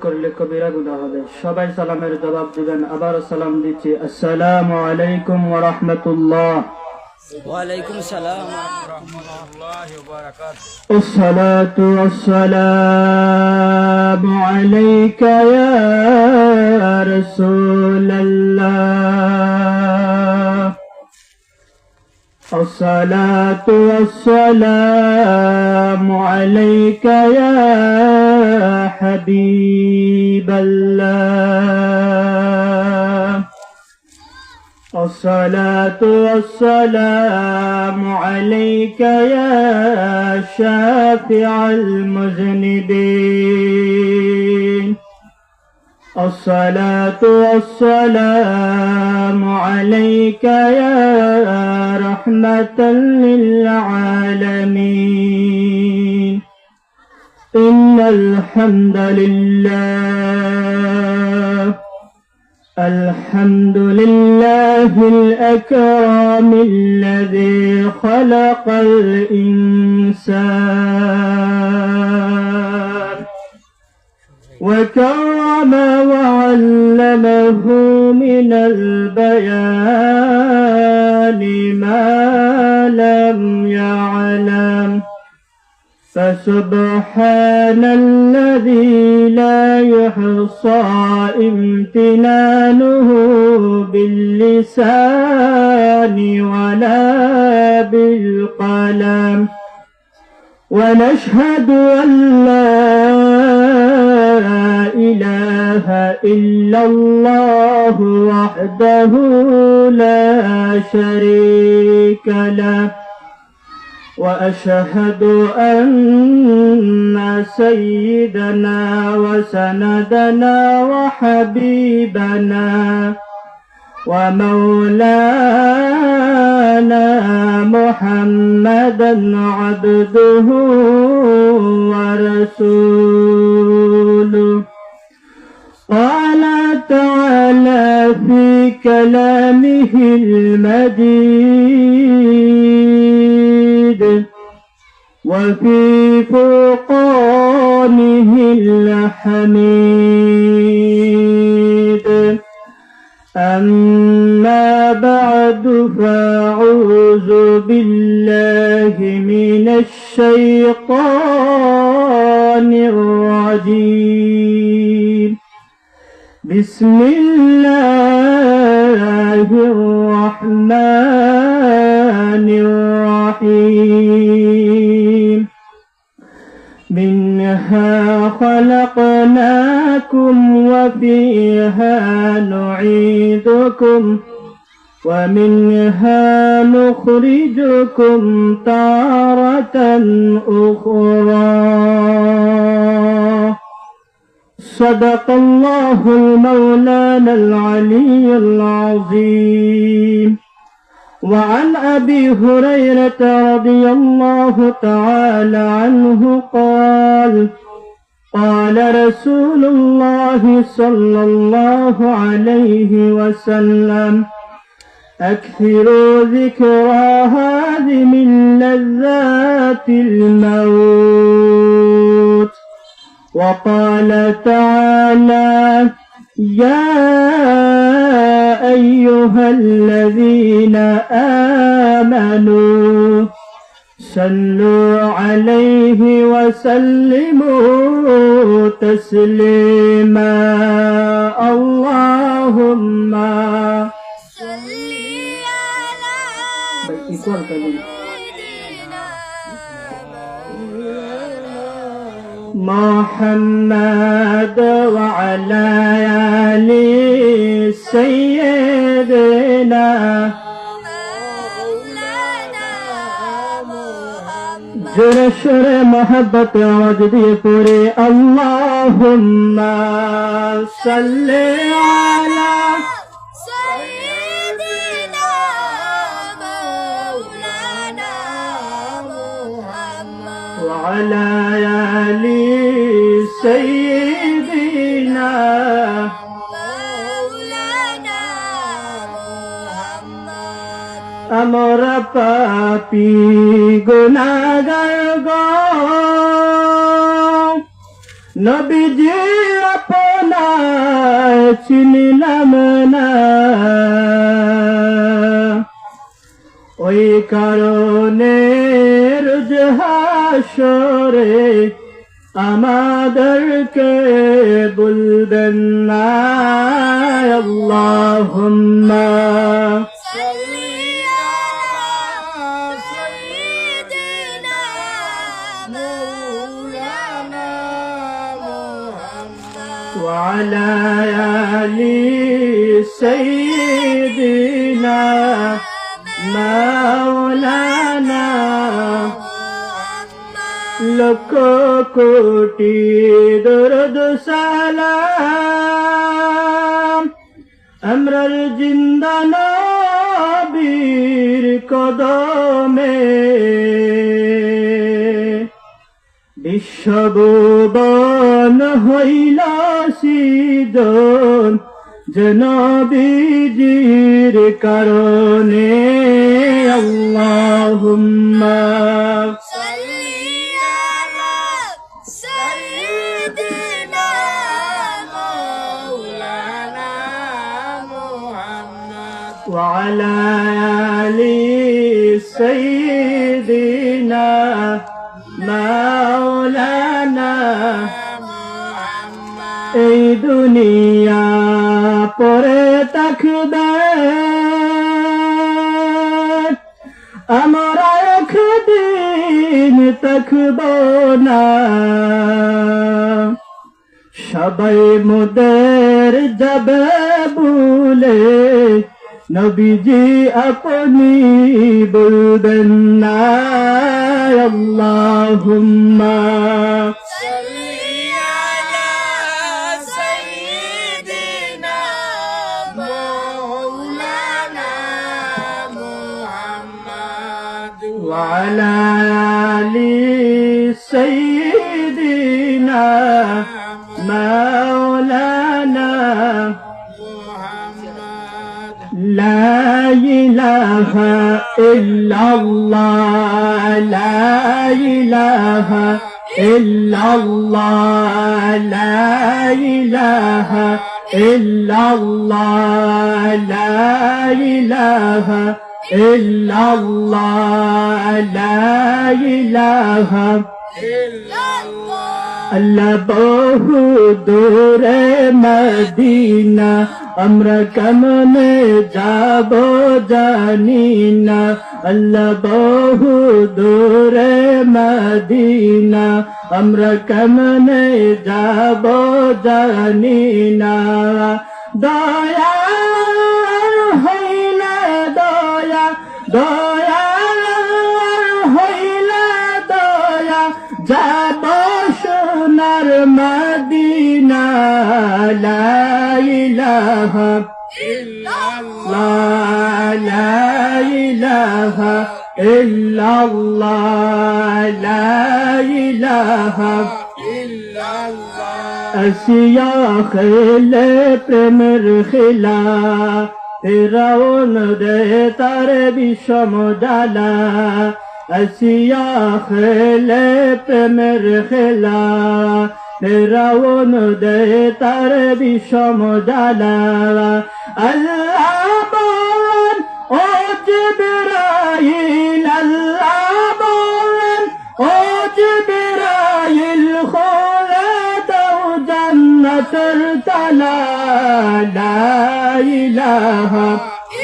করলে কবিরা গুনাহ হবে। সবাই সালামের জবাব দিবেন। আবার সালাম দিচ্ছি। আসসালামু আলাইকুম ওয়া রাহমাতুল্লাহ। ওয়ালাইকুম সালাম ওয়া রাহমাতুল্লাহি ওয়া বারাকাতুহু। আসসালাতু ওয়াসসালামু আলাইকা ইয়া রাসূলাল্লাহ। আসসালাতু ওয়াসসালামু আলাইকা ইয়া হাবিবাল্লাহ। الصلاة والسلام عليك يا شافع المذنبين. الصلاة والسلام عليك يا رحمة للعالمين. إن الحمد لله الحمد لله الأكرم الذي خلق الإنسان وكرم وعلمه من البيان ما لم يعلم. فسبحان الذي لا يحصى امتنانه باللسان ولا بالقلم. ونشهد أن لا إله إلا الله وحده لا شريك له. وأشهد أن سيدنا وسندنا وحبيبنا ومولانا محمدا عبده ورسوله. قال تعالى في كلامه المجيد وفي فرقانه الحميد. أما بعد فأعوذ بالله من الشيطان الرجيم. بسم الله الرحمن الرحيم. منها خلقناكم وفيها نعيدكم ومنها نخرجكم تارة أخرى. صدق الله المولانا العلي العظيم. وعن أبي هريرة رضي الله تعالى عنه قال قال رسول الله صلى الله عليه وسلم أكثروا ذكر هذه من لذات الموت. وقال تعالى يا أيها الذين آمنوا صلوا عليه وسلموا تسليما. اللهم صل على محمد وعلى آل سيدنا जोरे शोरे मोहब्बत आवाज दिए पूरे अल्लाहुम्मा सल्ले अला सय्यिदिना मौलाना मुहम्मद व अला आलि सय्यिदिना मौलाना मुहम्मद। আমরা পাপী গুনাহগার গো নবীজি আপনার চিনিলাম না, ওই কারণে রোজ হাসরে আমাদেরকে বলবেন না আল্লাহুম্মা وعلى آل سيدنا مولانا لك কোটি দরুদ সালাম আমরার জিন্দা নবীর কদমে, বিশ্বভুবন হইল সিজন যে নবীজির কারণে আল্লাহুম্মা وعلى آل سيدنا مولانا এই দুনিয়া পরে থাকবে, আমরা একদিন থাকব না, সবাই মোদের যাবে ভুলে, নবীজি আপনি বলবেন না আল্লাহুম্মা وعلى آل سيدنا مولانا لا إله إلا الله لا إله إلا الله لا إله إلا الله لا إله إلا الله لا إله إلا الله আল্লাহ বহু দূরে মদিনা আমরা কেমনে যাব জানি না, আল্লাহ বহু দূরে মদিনা আমরা কেমনে যাব জানি না, দয়া হইলে দয়া দয়া হইলে দয়া যাব সোনার মদিনা, লা ইলাহা ইল্লাল্লাহ লা ইলাহা ইল্লাল্লাহ লা ইলাহা ইল্লাল্লাহ আসিয়া খেলে প্রেমের খেলা, ফিরাউন দে তার বিষম ডালা, আসিয়া খেলে প্রেমের খেলা, ফিরাউন দে তার বিষম ডালা, আল্লাহ বলেন ও জিবরাইল, আল্লাহ বলেন ও জিবরাইল খুলে দাও জান্নাতের তালা, লা ইলাহা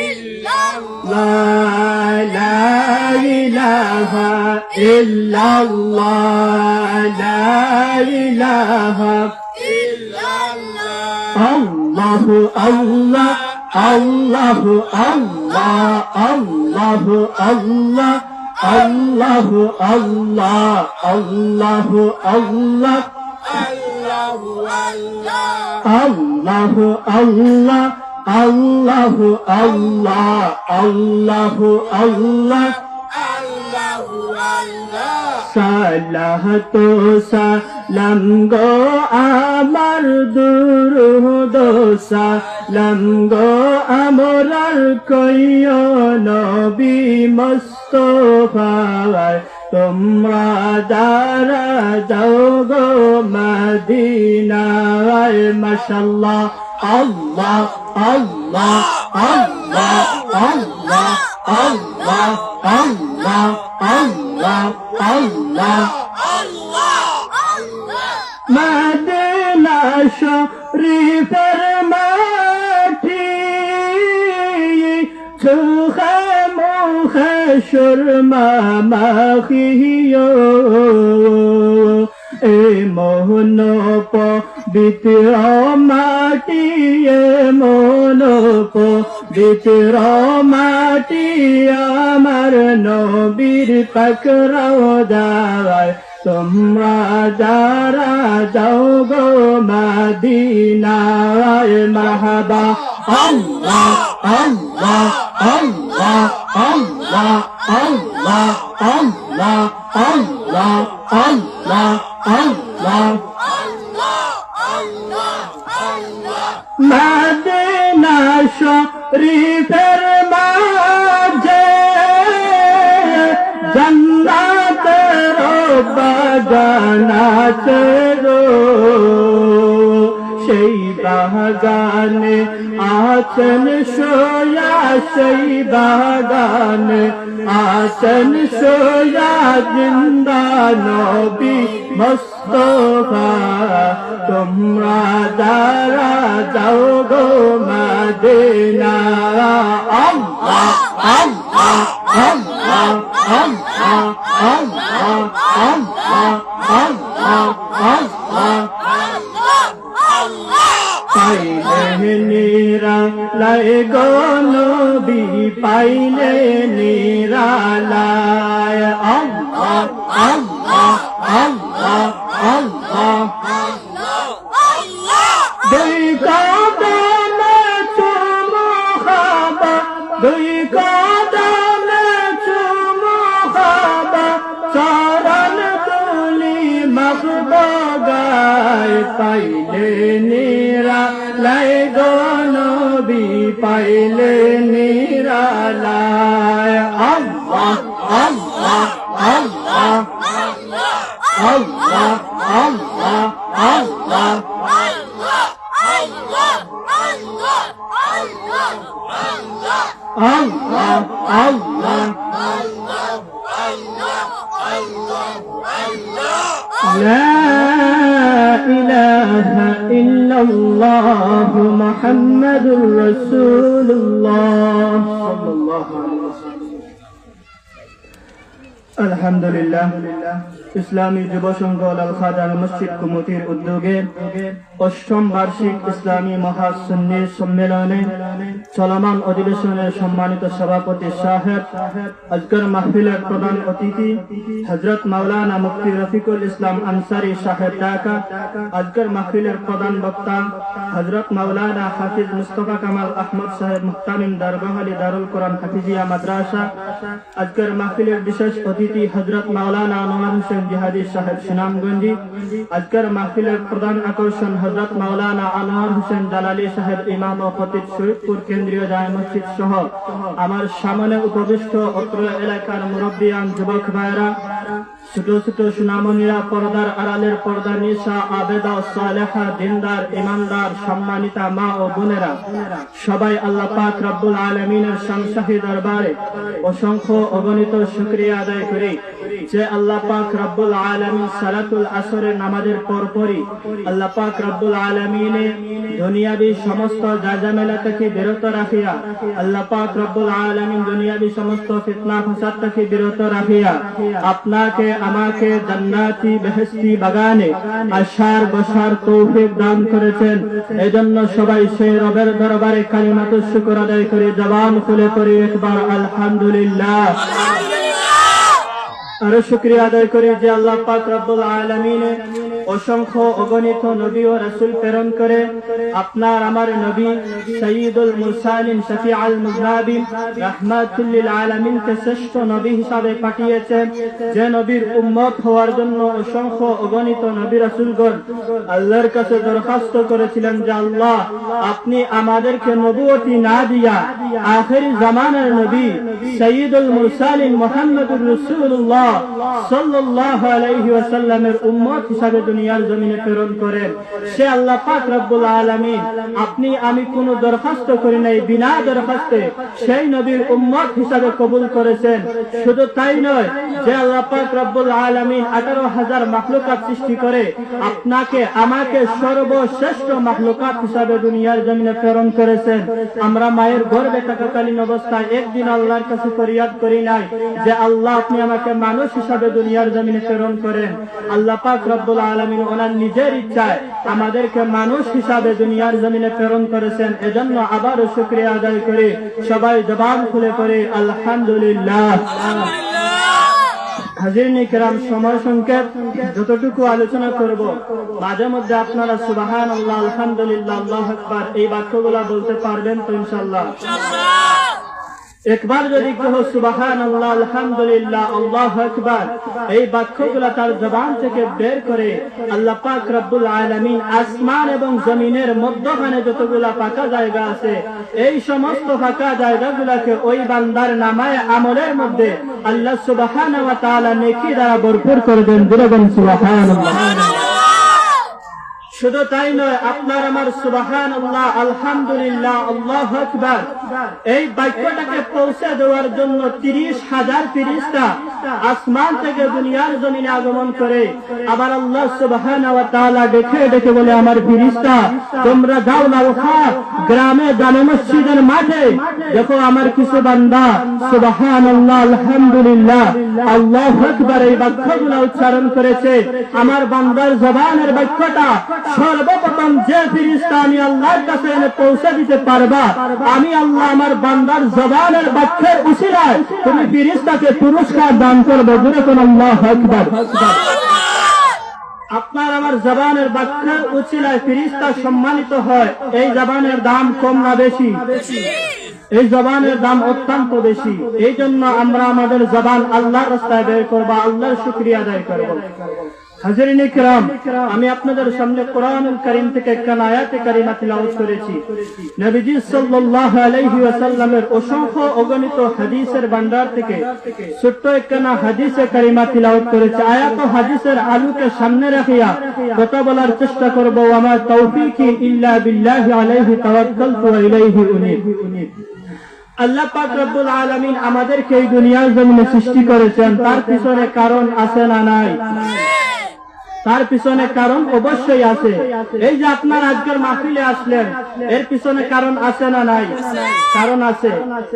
ইল্লাল্লাহ লা ইলাহা ইল্লাল্লাহ লা ইলাহা ইল্লাল্লাহ আল্লাহু আল্লাহ আল্লাহু আল্লাহ আল্লাহু আল্লাহ আল্লাহু আল্লাহ আল্লাহু আল্লাহ আল্লাহু আল্লাহ আল্লাহু আল্লাহ আল্লাহু আল্লাহ সালাহ তো সালাম গো আমার দুরুদ সালাম গো আমরার কইও নবী মুস্তাফা তোমরা যারা যাও গো মদিনায় মাশাআল্লাহ আল্লাহ আল্লাহ আল্লাহ আল্লাহ আল্লাহ আল্লাহ আল্লাহ আল্লাহ মদিনা শরীফের মাটি চোখে মুখে সুরমা মাখিও এ মোহন পবিত্র মাটি এ মন পবিত্র মাটি আমার নবীর পাকরাও যায় তোমরা যারা যাও গো মদিনায় মারহাবা আল্লাহ আল্লাহ আল্লাহ আল্লাহ আল্লাহ আল্লাহ আল্লাহ আল্লাহ আল্লাহ মদিনা শরীফের মাঝে জান্নাতের বাগান আছে গো সেই বাগানে আছেন সোয়া সেই বাগানে আছেন সোয়া জিন্দা নবী মুস্তাফা তোমরা যারা যাও গো মদিনা আল্লাহ আল্লাহ আল্লাহ আল্লাহ আল্লাহ আল্লাহ আল্লাহ পাইলে নিরালাই গো নবী পাইলে নিরালাই আল্লাহ আল্লাহ আল্লাহ আল্লাহ দুই কদমে চুমু খাবা দুই কদমে চুমু খাবা চরণ তুলি মাখবা গায় পাইলে নিরালাই গো নবী পাইলে নিরালাই আল্লাহ আল্লাহ আল্লাহ আল্লাহ আল্লাহ আল্লাহ আল্লাহ আল্লাহ لا إله إلا الله محمد رسول الله صلى الله عليه وسلم আলহামদুলিল্লাহ ইসলামী যুব সংঘ লাল খাজান মসজিদ কমিটির উদ্যোগে অষ্টম বার্ষিক ইসলামী মহাসুন্নি সম্মেলনে চলমান অধিবেশনের সম্মানিত সভাপতি সাহেব আজকের মাহফিলের প্রধান অতিথি হযরত মাওলানা মুফতি রফিকুল ইসলাম আনসারী সাহেব ঢাকা আজকের মাহফিলের প্রধান বক্তা হযরত মাওলানা হাফিজ মুস্তাফা কামাল আহমদ সাহেব মুহতামিম দরগাহ আলী দারুল কোরআন হাফিজিয়া মাদ্রাসা আজকের মাহফিলের বিশেষ অতিথি হযরত মাওলানা আনোয়ার হোসেন জিহাদি সাহেব সুনামগঞ্জি আজকের মাহফিলের প্রধান আকর্ষণ হযরত মাওলানা আনোয়ার হোসেন জালালী সাহেব ইমাম ও খতিব শরীফপুর কেন্দ্রীয় জামে মসজিদ সহ আমার সামনে উপবিষ্ট অত্র এলাকার মুরব্বিয়ান যুবক ভাইরা ছোট ছোট সুনামনীরা পর্দার আড়ালের পর্দা নিশা আবেদা সালেহা দিনদার ইমানদার সম্মানিতা মা ও বোনেরা সবাই আল্লাহ পাক রব্বুল আলামিনের শানশাহী দরবারে অসংখ্য অগণিত শুকরিয়া আদায় করি যে আল্লাহ পাক রব্বুল আলামিন সালাতুল আসরের নামাজের পরপরই আল্লাহ পাক রব্বুল আলামিনে দুনিয়াবি সমস্ত জাজামেলা থেকে বিরত রাখিয়া আল্লাহ পাক রব্বুল আলামিন দুনিয়াবি সমস্ত ফিতনা ফাসাদ থেকে বিরত রাখিয়া আপনাকে আমাকে জান্নাতি বেহেশতি বাগানে আসার বসার তৌফিক দান করেছেন এজন্য সবাই সেই রবের দরবারে কালিমাতুশ শুকর আদায় করে জবান খুলে পড়ি একবার আলহামদুলিল্লাহ আর শুকরিয়া আদায় করি যে আল্লাহ পাক রব্বুল আলামিন অসংখ্য অগণিত নবী ও রাসূল প্রেরণ করে আপনার আমার নবী সাইয়্যিদুল মুরসালিন শফিউল মুযনাবিন রাহমাতুল লিল আলামিনকে শ্রেষ্ঠ নবী হিসাবে পাঠিয়েছেন, যে নবীর উম্মত হওয়ার জন্য অসংখ্য অগণিত নবী রাসূলগণ আল্লাহর কাছে দরখাস্ত করেছিলেন যে আল্লাহ, আপনি আমাদেরকে নবুয়তি না দিয়া আখির জামানার নবী সাইয়্যিদুল মুরসালিন মুহাম্মদুর রাসূলুল্লাহ সাল্লাল্লাহু আলাইহি ওয়াসাল্লামের উম্মত হিসাবে দুনিয়ার জমিনে প্রেরণ করেন। সে আল্লাহ পাক রব্বুল আলামিন আপনি আমি কোনো দরখাস্ত করি নাই, বিনা দরখাস্তে সেই নবীর উম্মত হিসাবে কবুল করেছেন। শুধু তাই নয়, যে আল্লাহ পাক রব্বুল আলামিন 18,000 মাখলুকাত সৃষ্টি করে আপনাকে আমাকে সর্বশ্রেষ্ঠ মাখলুকাত হিসাবে দুনিয়ার জমিনে প্রেরণ করেছেন। আমরা মায়ের গর্ভে থাকাকালীন অবস্থায় একদিন আল্লাহর কাছে ফরিয়াদ করি নাই যে আল্লাহ আপনি আমাকে মানুষ হিসাবে দুনিয়ার জমিনে প্রেরণ করেন। আল্লাহ পাক রব্বুল আলামিন ওনার নিজের ইচ্ছায় আমাদেরকে মানুষ হিসাবে দুনিয়ার জমিনে প্রেরণ করেছেন। এজন্য আবারও শুকরিয়া আদায় করি, সবাই জবান খুলে করি আলহামদুলিল্লাহ। হাজিরিন কিরাম, সময় সংক্ষেপ, যতটুকু আলোচনা করব মাঝে মধ্যে আপনারা সুবহানাল্লাহ, আলহামদুলিল্লাহ, আল্লাহু আকবার এই বাক্যগুলো বলতে পারবেন তো ইনশাআল্লাহ? একবার যদি কেউ সুবহানাল্লাহ, আলহামদুলিল্লাহ, আল্লাহু আকবার এই বাক্যগুলো তার জবান থেকে বের করে আল্লাহ পাক রব্বুল আলামিন আসমান এবং জমিনের মধ্যখানে যতগুলা ফাঁকা জায়গা আছে এই সমস্ত ফাঁকা জায়গাগুলোকে ওই বান্দার নামায়ে আমলের মধ্যে আল্লাহ সুবহানাহু ওয়া তাআলা নেকি দ্বারা ভরপুর করে দেন। বলুন সুবহানাল্লাহ। শুধু তাই নয়, আপনার আমার সুবহানাল্লাহ, আলহামদুলিল্লাহ, আল্লাহু আকবার এই বাক্যটাকে পৌঁছে দেওয়ার জন্য 30,000 ফেরেশতা আসমান থেকে দুনিয়ার জমিনে আগমন করে। আবার আল্লাহ সুবহানাহু ওয়া তাআলা ডেকে ডেকে বলে, আমার ফেরেশতা তোমরা যাও না গ্রামে জামে মসজিদের মাঠে, দেখো আমার কিছু বান্দা সুবহানাল্লাহ, আলহামদুলিল্লাহ, আল্লাহু আকবার এই বাক্যগুলো উচ্চারণ করেছে। আমার বান্দার জবানের বাক্যটা সর্বপ্রথম যে ফেরেশতা আমি আল্লাহর কাছে এনে পৌঁছে দিতে পারবা, আমি আল্লাহ আমার বান্দার জবানের বাক্যের উসিলায় তুমি ফেরেশতাকে পুরস্কার দান করবে। যেরকম আল্লাহু আকবার। আপনার আমার জবানের বাক্যের উসিলায় ফেরেশতা সম্মানিত হয়। এই জবানের দাম কম না বেশি? এই জবানের দাম অত্যন্ত বেশি। এই জন্য আমরা আমাদের জবান আল্লাহর রাস্তায় বের করবো, আল্লাহর শুকরিয়া আদায় করবো। হাজিরিন কিরাম, আমি আপনাদের সামনে কোরআনুল কারীম থেকে একটা আয়াতে কারিমা তিলাওয়াত করেছি। নবীজি সাল্লাল্লাহু আলাইহি ওয়াসাল্লামের অসংখ্য অগণিত হাদিসের ভান্ডার থেকে ছোট্ট একটা হাদিসে কারিমা তিলাওয়াত করেছি। আয়াত ও হাদিসের আলোকে সামনে রাখিয়া কথা বলার চেষ্টা করব। ওয়া মা তাওফীকি ইল্লা বিল্লাহি আলাইহি তাওয়াক্কালতু ওয়া ইলাইহি উনীব। আল্লাহ পাক রব্বুল আলামিন আমাদেরকে এই দুনিয়ার জমিনে সৃষ্টি করেছেন, তার পিছনে কারণ আছে না নাই? তার পিছনে কারণ অবশ্যই আছে। এই যে আপনার আজকের মাহফিলে আসলেন, এর পিছনে কারণ আছে না নাই? কারণ আছে।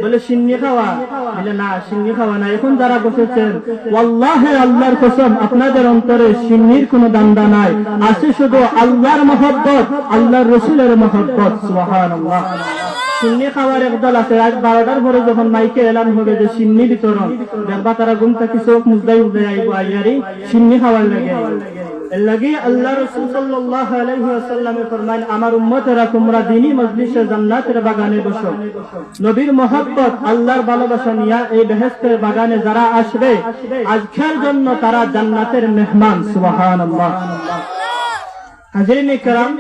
বলে সিন্নি খাওয়া? বলে না, সিন্নি খাওয়া না। এখন যারা বসেছেন, ওয়াল্লাহি আল্লাহর কসম আপনাদের অন্তরে সিন্নির কোনো দান্দা নাই, আছে শুধু আল্লাহর মহব্বত, আল্লাহর রাসূলের মহব্বত। সুবহানাল্লাহ। সিন্নি খাওয়ার একদল আছে, আজ 12টার পরে যখন মাইকে এলান হবে যে সিন্নি বিতরণ, দেখবা তারা ঘুম থেকে চোখ মুজদাই উঠে আইব, আইয়ারি সিন্নি খাওয়ার লাগে। এর লাগে আল্লাহ রাসূল সাল্লাল্লাহু আলাইহি ওয়াসাল্লামে ফরমান, আমার উম্মতেরা তোমরা দ্বীনি মজলিসে জান্নাতের বাগানে বসো। নবীর মহব্বত, আল্লাহর ভালোবাসা নিয়ে এই বেহেশতের বাগানে যারা আসবে আজকের জন্য তারা জান্নাতের মেহমান। সুবহানাল্লাহ। হাজিরিন কিরাম,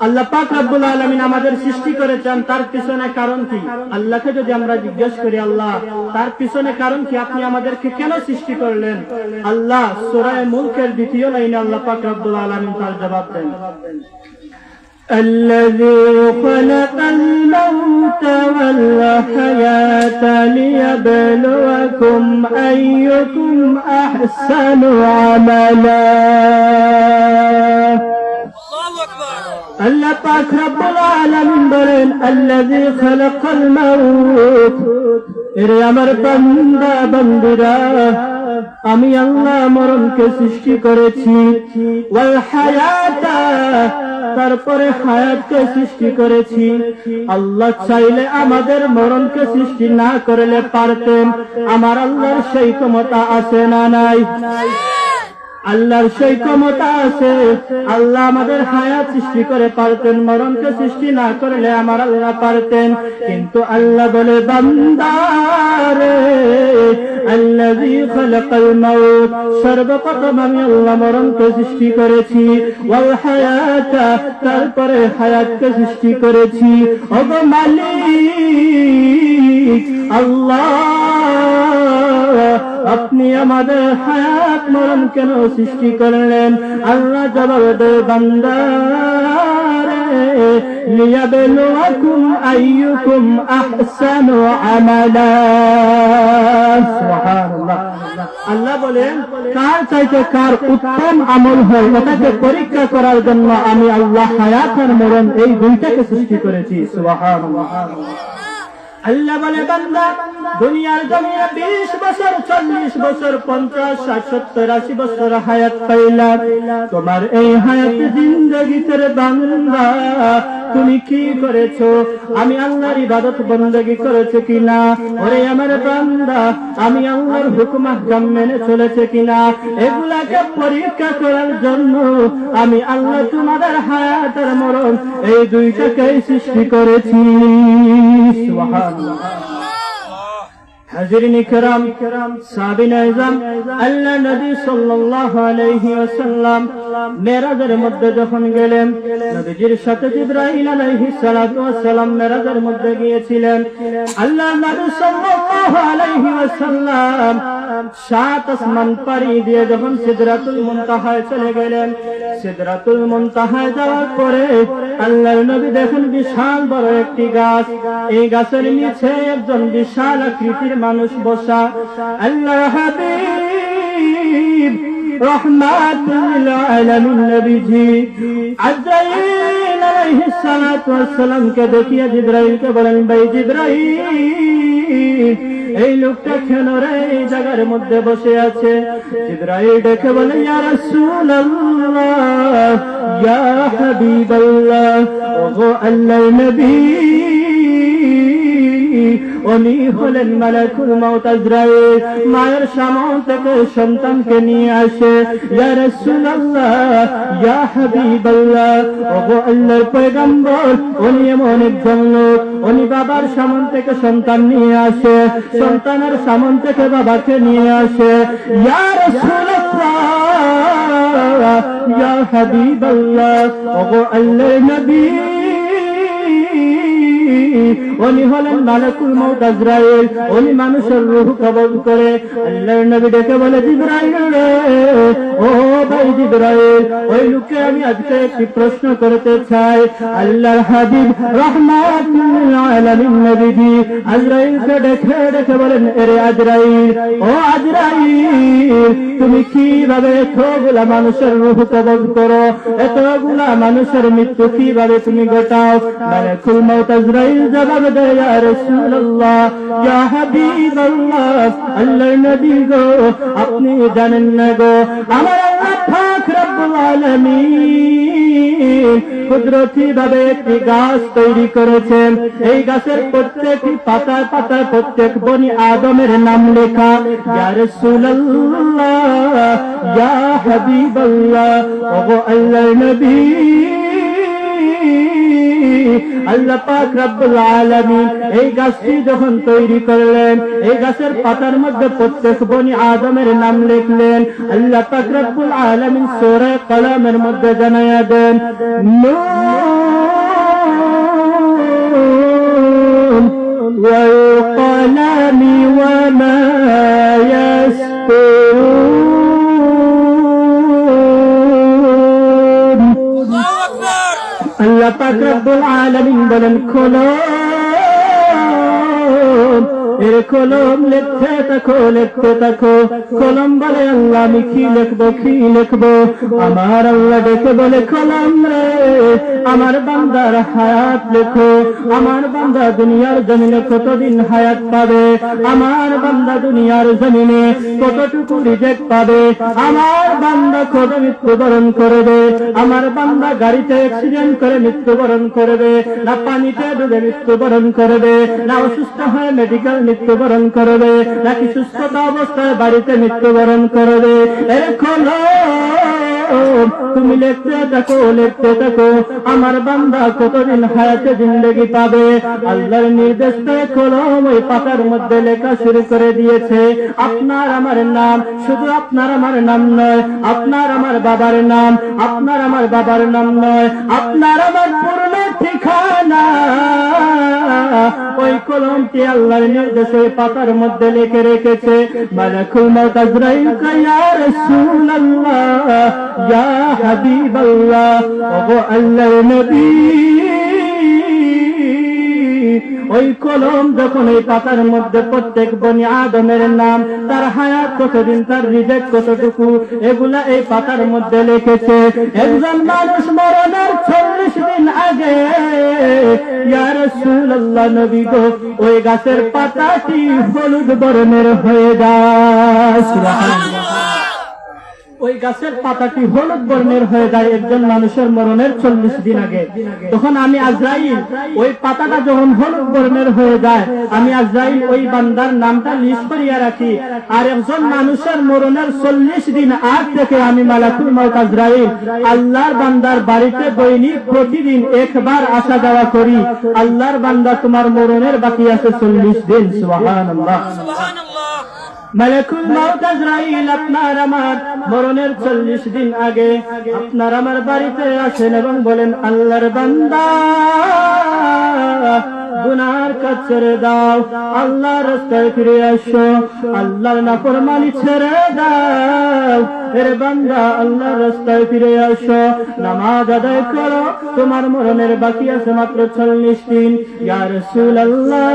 আল্লাহ পাক রব্বুল আলামিন আমাদের সৃষ্টি করেছেন, তার পিছনে কারণ কি? আল্লাহকে যদি আমরা জিজ্ঞেস করি, আল্লাহ তার পিছনে কারণ কি? আপনি আমাদেরকে কেন সৃষ্টি করলেন? আল্লাহ সূরা মুলকের 2য় লাইনে আল্লাহ পাক রব্বুল আলামিন তার জবাব দেন, الذي خلق الموت والحياة ليبلوكم أيكم أحسن عملا। আল্লাহ পাক রব্বুল আলামিন বলেন, আল্লাযী খালাকাল মাউত, এরে আমার বান্দা বান্দীরা, আমি আল্লাহ মরণকে সৃষ্টি করেছি, ওয়াল হায়াতা, তারপরে হায়াতকে সৃষ্টি করেছি। আল্লাহ চাইলে আমাদের মরণকে সৃষ্টি না করলে পারতেন। আমার আল্লাহর সেই ক্ষমতা আছে না নাই? আল্লাহর সেই ক্ষমতা আছে। আল্লাহ আমাদের হায়াত সৃষ্টি করে পারতেন, মরণকে সৃষ্টি না করলে আমার আল্লাহ পারতেন। কিন্তু আল্লাহ বলে, বান্দারে আল্লাযী খালাকাল মাউত, সর্বপ্রথম আমি আল্লাহ মরণকে সৃষ্টি করেছি, ওয়াল হায়াতা, তারপরে হায়াতকে সৃষ্টি করেছি। ওগো মালিক আল্লাহ, আপনি আমাদের হায়াত মরণ কেন সৃষ্টি করলেন? আল্লাহ জবাব দেয়, বান্দারে লিয়াবলুয়াকুম আইয়ুকুম আহসানু আমালা। সুবহানাল্লাহ। আল্লাহ বলেন, কার চাইতে কার উত্তম আমল হয় এটাকে পরীক্ষা করার জন্য আমি আল্লাহ হায়াত আর মরণ এই দুইটাকে সৃষ্টি করেছি। সুবহানাল্লাহ। আল্লাহ বলে, বান্দা দুনিয়ার জমিনে 20 বছর, 40 বছর, 50, 60, 70, 80 বছর হায়াত পাইলা। তোমার এই হায়াত জিন্দেগিতে বান্দা তুমি কি করেছো? আমি আল্লাহর ইবাদত বন্দেগি করেছো কিনা? ওরে আমার বান্দা, আমি আল্লাহর হুকুম আহকাম মেনে চলেছে কিনা? এগুলাকে পরীক্ষা করার জন্য আমি আল্লাহ তোমাদের হায়াত আর মরণ এই দুইটাকেই সৃষ্টি করেছি। সুবহানাল্লাহ। হাজিরিন কিরাম, সাহাবীয়ে ইজম, আল্লাহ নবী সাল্লাল্লাহু আলাইহি ওয়াসাল্লাম মেরাজের মধ্যে যখন গেলেন, নবীজির সাথে জিবরাইল আলাইহিস সালাতু ওয়াস সালাম মেরাজের মধ্যে গিয়েছিলেন। আল্লাহ নবী সাল্লাল্লাহু আলাইহি ওয়াসাল্লাম 7 আসমান পাড়ি দিয়ে যখন সিদরাতুল মুনতাহায় চলে গেলেন, সিদরাতুল মুনতাহায় যাওয়ার পরে আল্লাহর নবী দেখেন বিশাল বড় একটি গাছ। এই গাছের নিচে একজন বিশাল আকৃতির মানুষ বসা। আল্লাহর হাবিব রহমাতুল লিল আলামিন নবীজি আজরাইল আলাইহিস সালাতু ওয়াস সালামকে দেখিয়ে জিবরাইলকে বলেন, ভাই জিবরাইল, এই লোকটা কেন রে এই জায়গার মধ্যে বসে আছে? জিবরাইল ডেকে বলে, ইয়া রাসূলুল্লাহ, ইয়া হাবিবাল্লাহ, ওগো আল্লাহর নবী, উনি হলেন মালাকুল মউত আজরাইল। মায়ের সামন থেকে সন্তানকে নিয়ে আসে। ইয়া রাসূলুল্লাহ, ইয়া হাবিবাল্লাহ, ওগো আল্লাহর পয়গম্বর, উনি এমন একজন লোক, উনি বাবার সামন থেকে সন্তান নিয়ে আসে, সন্তানের সামন থেকে বাবাকে নিয়ে আসে। ইয়া রাসূলুল্লাহ, ইয়া হাবিবাল্লাহ, ওগো আল্লাহর নবী, উনি হলেন মালাকুল মউত আজরাইল, উনি মানুষের রূহ কবজ করে। আল্লাহর নবী ডেকে বলে, জিবরাইল রে, ও ভাই জিবরাইল, ওই লোককে আমি আজকে একটি প্রশ্ন করতে চাই। আল্লাহর হাবিব রাহমাতুল লিল আলামিন নবীজি আজরাইলকে ডেকে ডেকে বলেন, এরে আজরাইল, ও আজরাইল, তুমি কিভাবে এতগুলা মানুষের রূহ কবজ করো? এতগুলা মানুষের মৃত্যু কিভাবে তুমি ঘটাও? মালাকুল মউত আজরাইল জবাব দেয়, ইয়া রাসূলুল্লাহ, ইয়া হাবিবাল্লাহ, আল্লাহর নবী গো, আপনি জানেন না গো, আমার আল্লাহ পাক রব্বুল আলামিন কুদরতি ভাবে একটি গাছ তৈরি করেছেন। এই গাছের প্রত্যেকটি পাতায় পাতায় প্রত্যেক বনি আদমের নাম লেখা। ইয়া রাসূলুল্লাহ, ইয়া হাবিবাল্লাহ, ওগো আল্লাহর নবী, আল্লাহ পাক রব্বুল আলামিন এই গাছটি যখন তৈরি করলেন, এই গাছের পাতার মধ্যে প্রত্যেক বনি আদমের নাম লিখলেন। আল্লাহ পাক রব্বুল আলামিন সূরা কলমের মধ্যে জানায়া দেন, নুন ওয়াল কলামি ওয়া মা ইয়াসতুরুন। আল্লাহ পাক রব্বুল আলামিন বলেন, খোলো, এর কলম লিখতে থাকো, লিখতে থাকো। কলম বলে, আল্লাহ আমি কি লিখবো, কি লিখবো? আমার আল্লাহ ডেকে বলে, কলম রে, আমার বান্দার হায়াত লেখো। আমার বান্দা দুনিয়ার জমিনে কতদিন হায়াত পাবে? আমার বান্দা দুনিয়ার জমিনে কতটুকু রিজেক্ট পাবে? আমার বান্দা কত মৃত্যুবরণ করবে? আমার বান্দা গাড়িতে অ্যাক্সিডেন্ট করে মৃত্যুবরণ করবে, না পানিতে ডুবে মৃত্যুবরণ করবে, না অসুস্থ হয়ে মেডিকেল মৃত্যুবরণ করবে, নাকি সুস্থতা অবস্থায় বাড়িতে মৃত্যুবরণ করবে। এখন তুমি লিখতে থাকো আমার বান্দা কতদিন হায়াতে জিন্দেগি পাবে। আল্লাহর নির্দেশ পেয়ে কলম ওই পাতার মধ্যে লেখা শুরু করে দিয়েছে। আপনার আমার নাম, শুধু আপনার আমার নাম নয়, আপনার আমার বাবার নাম, আপনার আমার বাবার নাম নয়, আপনার আমার পূর্ণ ঠিকানা ওই কলমটি আল্লাহর নির্দেশ ওই পাতার মধ্যে লিখে রেখেছে। মালাকুল মউত আজরাইল কয় ইয়া রাসূলুল্লাহ, ইয়া হাবিবাল্লাহ, ওগো আল্লাহর নবী। ওই কলম যখন এই পাতার মধ্যে প্রত্যেক বনি আদমের নাম, তার হায়াত কতদিন, তার রিজেক কতটুকু, এগুলা এই পাতার মধ্যে লিখেছে। একজন মানুষ মরণের 40 দিন আগে ইয়া রাসূলুল্লাহ নবী গো, ওই গাছের পাতাটি হলুদ বর্ণের হয়ে যায়। সুবহানাল্লাহ। ওই গাছের পাতাটি হলুদ বর্ণের হয়ে যায় একজন মানুষের মরণের 40 দিন আগে। তখন আমি আজরাইল ওই পাতাটা যখন হলুদ বর্ণের হয়ে যায়, আমি আজরাইল ওই বান্দার নামটা লিস্ট করিয়া রাখি। আর একজন মানুষের মরণের 40 দিন আগ থেকে আমি মালাকুল মউত আজরাইল আল্লাহর বান্দার বাড়িতে দৈনিক প্রতিদিন একবার আসা যাওয়া করি। আল্লাহর বান্দা তোমার মরণের বাকি আছে 40 দিন। সুবহানাল্লাহ। মালাকুল মউত আজরাইল আপনার আমার মরণের 40 দিন আগে আপনার আমার বাড়িতে আসেন এবং বলেন, আল্লাহর বান্দা গুনার কাজ ছেড়ে দাও, আল্লাহর রাস্তায় ফিরে আসো, আল্লাহর নাফরমানি ছেড়ে দাও। এর বান্দা আল্লাহর রাস্তায় ফিরে আসো, নামাজ আদায় করো, তোমার মরণের বাকি আছে মাত্র 40 দিন। ইয়া রাসূলুল্লাহ,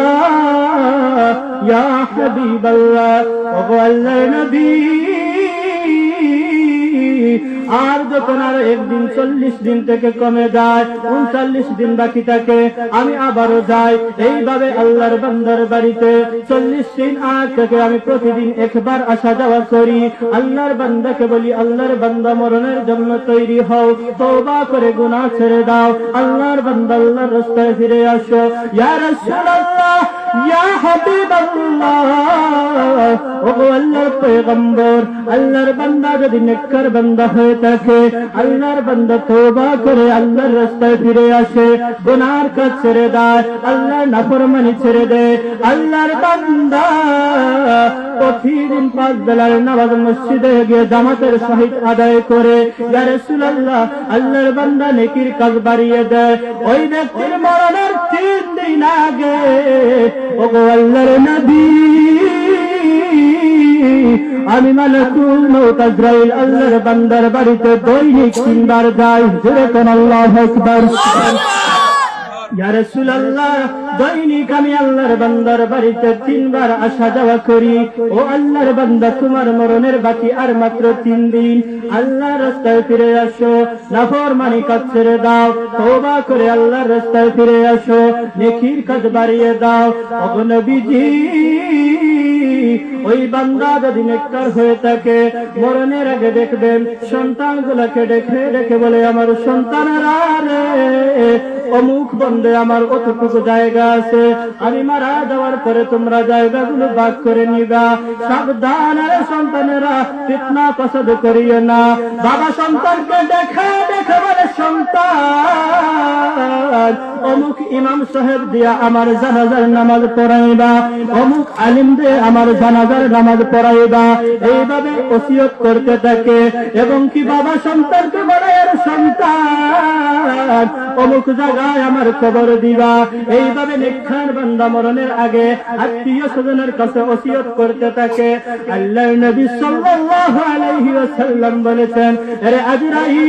ইয়া হাবিবাল্লাহ, ওগো আল্লাহর নবী। আর যখন আর একদিন 40 দিন থেকে কমে যায়, 39 দিন বাকি থাকে, আমি আবারও যাই। এইভাবে আল্লাহর বান্দার বাড়িতে 40 দিন আগ থেকে আমি প্রতিদিন একবার আসা যাওয়া করি। আল্লাহর বান্দাকে বলি, আল্লাহর বান্দা মরণের জন্য তৈরি হও, তওবা করে গুনাহ ছেড়ে দাও, আল্লাহর বান্দা আল্লাহর রাস্তায় ফিরে আসো। ইয়া রাসূলুল্লাহ, ইয়া হাবিবাল্লাহ, ওগো আল্লাহর পয়গম্বর, আল্লাহর বান্দা যদি নেককার বান্দা হয়ে থাকে, আল্লাহর বান্দা তওবা করে আল্লাহর রাস্তায় ফিরে আসে, গুনার কাজ ছেড়ে দেয়, আল্লাহর নাফরমানি ছেড়ে দেয়, আল্লাহর বান্দা প্রতিদিন 5 বেলার নামাজ মসজিদে গিয়ে জামাতের সহিত আদায় করে, ইয়া রাসূলুল্লাহ, আল্লাহর বান্দা নেকির কাজ বাড়িয়ে দেয়। ওই ব্যক্তির মরণের 3 দিন আগে ওগো আল্লাহর নবী, আমি মালাকুল মউত আজরাইল আল্লাহর বান্দার বাড়িতে দৈনিক 3 বার যাই। জোরে কোন আল্লাহু আকবার। ইয়া রাসূলুল্লাহ, দৈনিক আমি আল্লাহর বান্দার বাড়িতে 3 বার আসা যাওয়া করি। ও আল্লাহর বান্দা, তোমার মরণের বাকি আর মাত্র 3 দিন, আল্লাহর রাস্তায় ফিরে আসো, নাফরমানি কাজ ছেড়ে দাও, তওবা করে আল্লাহর রাস্তায় ফিরে আসো, নেকির কাজ বাড়িয়ে দাও। ওগো নবীজি, ওই বান্দা যদি নেককার হয়ে থাকে, মরণের আগে দেখবেন সন্তানগুলোকে ডেকে ডেকে বলে, আমার সন্তানেরা রে, অমুক বন্দে আমার অতটুকু জায়গা আছে, আমি মারা যাওয়ার পরে তোমরা জায়গাগুলো ভাগ করে নিবা। সাবধান রে সন্তানেরা, ফিতনা পছন্দ করিও না। বাবা সন্তানকে দেখে দেখে বলে, সন্তান অমুক ইমাম সাহেব দিয়া আমার জানাজার নামাজ পড়াইবা, অমুক আলিম দিয়ে আমার জানাজার নামাজ পড়াইবা। এইভাবে ওসিয়ত করতে থাকে। এবং কি বাবা সন্তানকে বলে, সন্তান অমুক জায়গায় আমার কবর দিবা। এইভাবে নেককার বান্দা মরণের আগে আত্মীয় স্বজনের কাছে ওসিয়ত করতে থাকে। আল্লাহর নবী সাল্লাল্লাহু আলাইহি ওয়াসাল্লাম বলেছেন, আরে আজরাইল,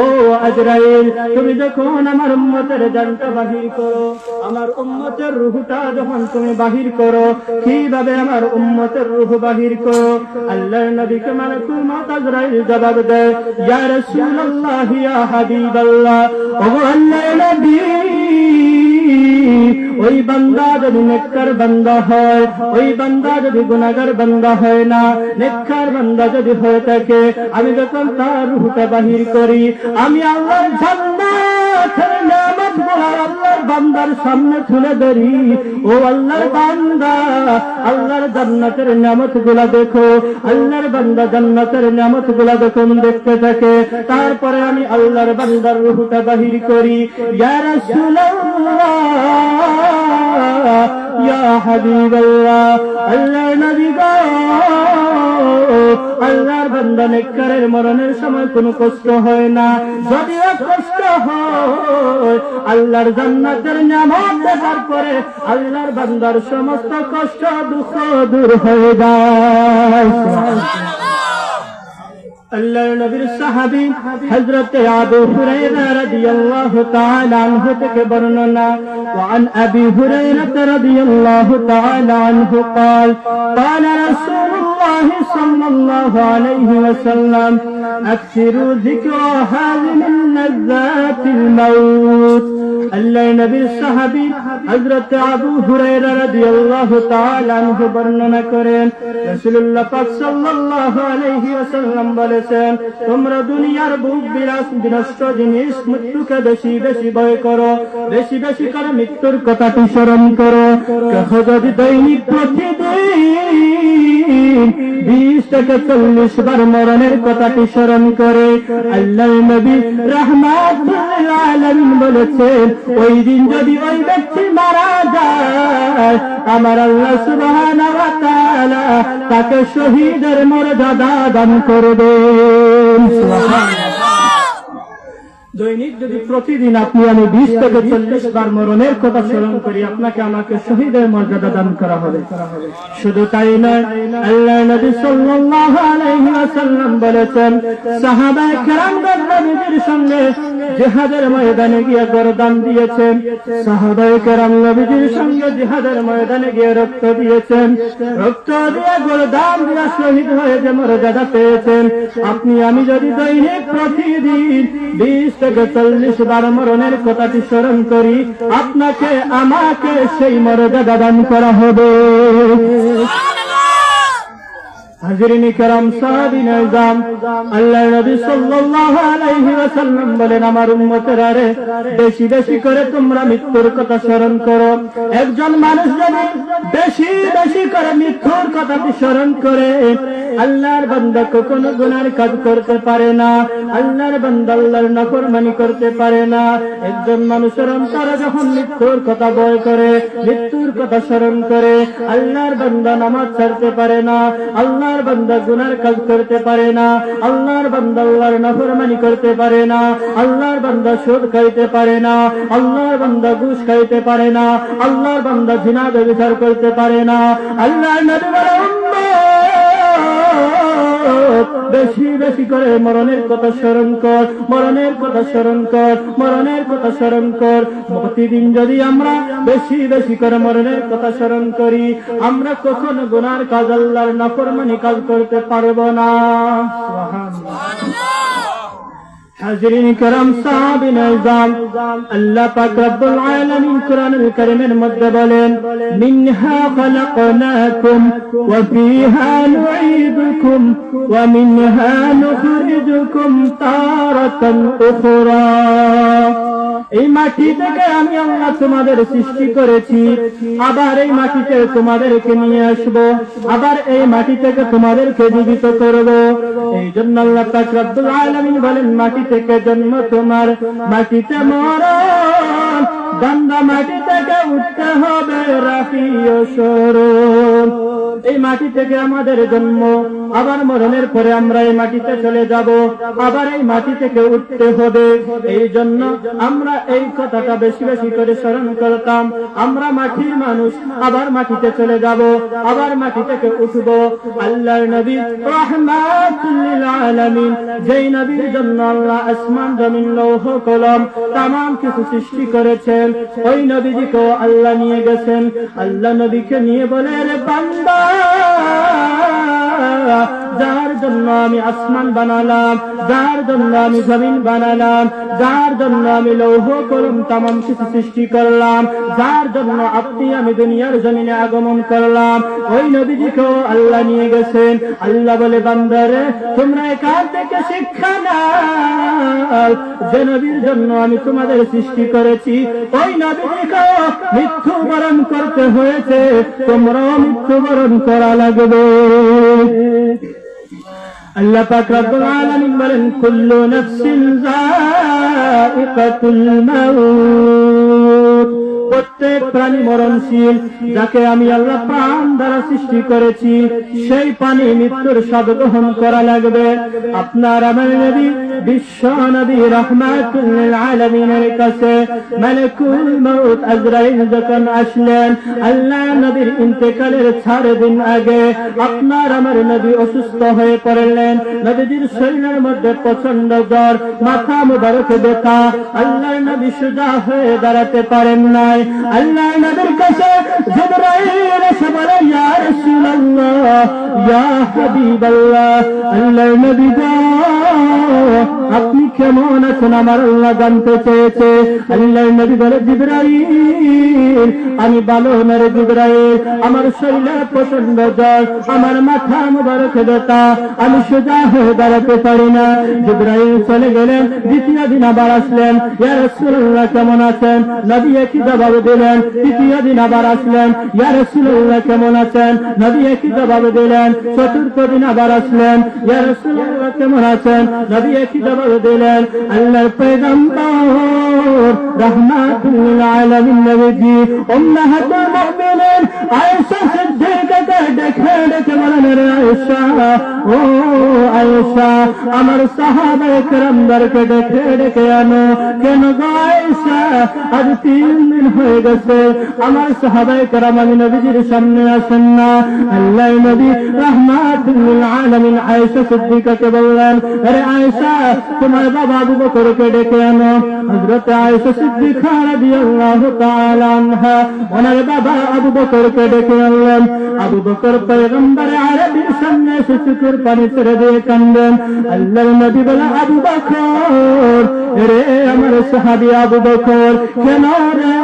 ও আজরাইল, তুমি যখন আমার উম্মতের জানটা বাহির করো, আমার উম্মতের রূহটা যখন তুমি বাহির করো, কিভাবে আমার উম্মতের রূহ বাহির করো? আল্লাহর নবীকে মালাকুল মউত আজরাইল জবাব দেয়, ইয়া রাসূলুল্লাহ, ইয়া হাবিবাল্লাহ, ও আল্লাহর নবী, ওই বান্দা যদি নেককার বান্দা হয়, ওই বান্দা যদি গুনাহগার বান্দা হয় না, নেককার বান্দা যদি হয়ে থাকে, আমি যখন তার রূহটা বাহির করি, আমি আল্লাহর জান্নাতের নিয়ামতগুলো আল্লাহর বান্দার সামনে তুলে ধরি, ও আল্লাহর বান্দা আল্লাহর জান্নাতের নিয়ামতগুলো দেখো, আল্লাহর বান্দা জান্নাতের নিয়ামতগুলো দেখুন দেখতে থাকে। তারপরে আমি আল্লাহর বান্দার রূহটা বাহির করি, ইয়া রাসূলুল্লাহ ইয়া হাবিবাল্লাহ, আল্লাহর নবী গো, আল্লাহর বান্দা নেককারের মরণের সময় কোনো কষ্ট হয় না, যদিও কষ্ট হয় আল্লাহর জান্নাতের নিয়ামত দেখার পরে আল্লাহর বান্দার সমস্ত কষ্ট দুঃখ দূর হয়ে যায়। আল্লাহর নবীর সাহাবী হযরত আবু হুরায়রা রাদিয়াল্লাহু তাআলা আনহু থেকে বর্ণনা, وعن أبي هريرة رضي الله تعالى عنه قال قال رسول الله صلى الله عليه وسلم أكثروا ذكر هذه اللذات الموت। আল্লাহর নবীর সাহাবী হযরত আবু হুরায়রা রাদিয়াল্লাহু তাআলা আনহু বর্ণনা করেন, রাসূলুল্লাহ পাক সাল্লাল্লাহু আলাইহি ওয়াসাল্লাম বলেছেন, তোমরা দুনিয়ার বুক বিনষ্ট জিনিস মৃত্যুকে বেশি বেশি ভয় করো, বেশি বেশি করে মৃত্যুর কথাটি স্মরণ করো। কেহ যদি দৈনিক প্রতিদিন 20 থেকে 40 বার মরণের কথাটি স্মরণ করে, আল্লাহর নবী রাহমাতুল আলামিন বলেছেন, ওই দিন যদি ওই ব্যক্তি মারা যায় আমার আল্লাহ সুবহানাহু ওয়া তাআলা তাকে শহীদের মর্যাদা দান করবেন। দৈনিক যদি প্রতিদিন আপনি আমি 20 থেকে 40 বার মরণের কথা স্মরণ করি, আপনাকে আমাকে শহীদের মর্যাদা দান করা হবে। শুধু তাই নয়, আল্লাহর নবী সাল্লাল্লাহু আলাইহি ওয়াসাল্লাম বলেছেন, সাহাবায়ে কেরামগণ নবীর সঙ্গে জিহাদের ময়দানে গিয়ে গরদান দিয়েছেন, সাহাবায়ে কেরাম নবীর সঙ্গে জিহাদের ময়দানে গিয়ে রক্ত দিয়েছেন, রক্ত দিয়ে গরদান দিয়ে শহীদ হয়ে যে মর্যাদা পেয়েছেন, আপনি আমি যদি দৈনিক প্রতিদিন 20 থেকে 40 বার মরণের কথাটি স্মরণ করি, আপনাকে আমাকে সেই মর্যাদা দান করা হবে। হাজিরিন কিরাম সাহাবী নিজাম, আল্লাহর নবী সাল্লাল্লাহু আলাইহি ওয়াসাল্লাম বলেন, আমার উম্মতেরা রে, বেশি বেশি করে তোমরা মৃত্যুর কথা স্মরণ করো। একজন মানুষ যদি বেশি বেশি করে মৃত্যুর কথাটি স্মরণ করে, আল্লাহর বান্দা কখনো গুনার কাজ করতে পারে না, আল্লাহর বান্দা আল্লাহর নাফরমানি করতে পারে না। একজন মানুষের অন্তরে যখন মৃত্যুর কথা ভয় করে, মৃত্যুর কথা স্মরণ করে, আল্লাহর বান্দা নামাজ ছাড়তে পারে না, আল্লাহর বান্দা গুনার কাজ করতে পারে না, আল্লাহর বান্দা আল্লাহর নাফরমানি করতে পারে না, আল্লাহর বান্দা সুদ খাইতে পারে না, আল্লাহর বান্দা ঘুষ খাইতে পারে না, আল্লাহর বান্দা জিনা ব্যভিচার করতে পারে না। আল্লাহর নবী বলেন, বেশি বেশি করে মরণের কথা স্মরণ কর, মরণের কথা স্মরণ কর, মরণের কথা স্মরণ কর। প্রতিদিন যদি আমরা বেশি বেশি করে মরণের কথা স্মরণ করি, আমরা কখনো গুনার কাজ আল্লাহর নাফরমানি কাজ করতে পারবো না। হাজিরিন কিরাম সাহাবী নিজাম, আল্লাহ পাক রব্বুল আলামিন কোরআনুল কারীমের মধ্যে বলেন, মিনহা খালাকনাকুম ওয়া ফিহা নুঈদুকুম ওয়া মিনহা নুখরিজুকুম তারাতান উখরা। এই মাটি থেকে আমি আল্লাহ তোমাদের সৃষ্টি করেছি, আবার এই মাটিতে তোমাদেরকে নিয়ে আসব, আবার এই মাটি থেকে তোমাদেরকে জীবিত করব। এই জন্য আল্লাহ পাক রব্বুল আলামিন বলেন, মাটি থেকে জন্ম তোমার, মাটিতে মরণ, বান্দা মাটি থেকে উঠতে হবে রাখি ও স্মরণ। এই মাটি থেকে আমাদের জন্ম, আবার মরণের পরে আমরা এই মাটিতে চলে যাব, আবার এই মাটি থেকে উঠতে হবে। এই জন্য আমরা এই কথাটা বেশি বেশি করে স্মরণ করতাম, আমরা মাটির মানুষ, আবার মাটিতে চলে যাব, আবার মাটি থেকে উঠব। আল্লাহর নবী রাহমাতুল লিল আলামিন, যেই নবীর জন্য আল্লাহ আসমান জমিন লৌহ কলম তামাম কিছু সৃষ্টি করেছেন, ওই নবীজিকে আল্লাহ নিয়ে গেছেন। আল্লাহ নবীকে নিয়ে বলে, রে বান্দা যার জন্য আমি আসমান বানালাম, যার জন্য আমি জমিন বানালাম, যার জন্য আমি লৌহ কলম তামাম কিছু সৃষ্টি করলাম, যার জন্য আপনি আমি দুনিয়ার জমিনে আগমন করলাম, ওই নবীজিকেও আল্লাহ নিয়ে গেছেন। আল্লাহ বলে, বান্দারে তোমরা এখান থেকে শিক্ষা নাও, যে নবীর জন্য আমি তোমাদের সৃষ্টি করেছি ওই নবীজিকেও মৃত্যুবরণ করতে হয়েছে, তোমরাও মৃত্যুবরণ করা লাগবে। আল্লাহ পাক রব্বুল আলামিন বলেন, কুল্লু নাফসিন যায়িকাতুল মাউত, প্রত্যেক প্রাণী মরণশীল, যাকে আমি আল্লাহ প্রাণ দ্বারা সৃষ্টি করেছি সেই প্রাণী মৃত্যুর স্বাদ গ্রহণ করা লাগবে। আপনার আমার নবী বিশ্ব নবী রাহমাতুল লিল আলামিনের কাছে মালাকুল মউত আজরাইল যখন আসলেন, আল্লাহ নবীর ইন্তেকালের 4 দিন আগে আপনার আমার নবী অসুস্থ হয়ে পড়লেন। নবীজির শরীরের মধ্যে প্রচন্ড জ্বর, মাথা মুবারক ব্যথা, আল্লাহ নবী সোজা হয়ে দাঁড়াতে পারেন নাই। আল্লাহ নবীর কাছে জিবরাইল এসে বলে, ইয়া রাসূলুল্লাহ, ইয়া হাবিবাল্লাহ, আল্লাহ নবী গো আপনি কেমন আছেন আমার আল্লাহ জানতে চেয়েছে। আল্লাহ নবী বলে, জিবরাইল আমি ভালো না রে জিবরাইল, আমার শরীরে প্রচন্ড জ্বর, আমার মাথা মুবারক ব্যথা, আমি সোজা হয়ে দাঁড়াতে পারি না। জিবরাইল চলে গেলেন। দ্বিতীয় দিন আবার আসলেন, ইয়া রাসূলুল্লাহ কেমন আছেন? নবী একই জবাব দিলেন। তৃতীয় দিন আবার আসলেন, ইয়া রাসূলুল্লাহ কেমন আছেন? নবী একই জবাব দিলেন। চতুর্থ দিন আবার আসলেন, ইয়া রাসূলুল্লাহ কেমন আছেন? নবী একই জবাব দিলেন। আল্লাহর পয়গম্বর রাহমাতুল লিল আলামিন নবীজি উম্মাহাতুল মুমিনিন আয়েশা সিদ্দিকাকে ডেকে ডেকে বলেন, রে আয়েশা, ও আয়েশা আমার সাহাবায়ে কেরামদেরকে ডেকে ডেকে আনো। কেন গো আয়েশা, আজ 3 দিন হয়ে গেছে আমার সাহাবায়ে কেরাম আমি নবীজির সামনে আসেন না। আল্লাহ নবী রাহমাতুল লিল আলামিন আয়েশা সিদ্দিকাকে বললেন, আরে আয়েশা তোমার বাবা আবু বকরকে ডেকে আনো। হযরত আয়েশা সিদ্দিকা রাদিয়াল্লাহু তাআলা আনহা ওনার বাবা আবু বকরকে ডেকে আনলেন। আবু বকর পয়গম্বর আরবীর সামনে চোখের পানি ছেড়ে দিয়ে কাঁদেন। আল্লাহর নবী বলে, আবু বকর রে আমার সাহাবী আবু বকর, কেন রে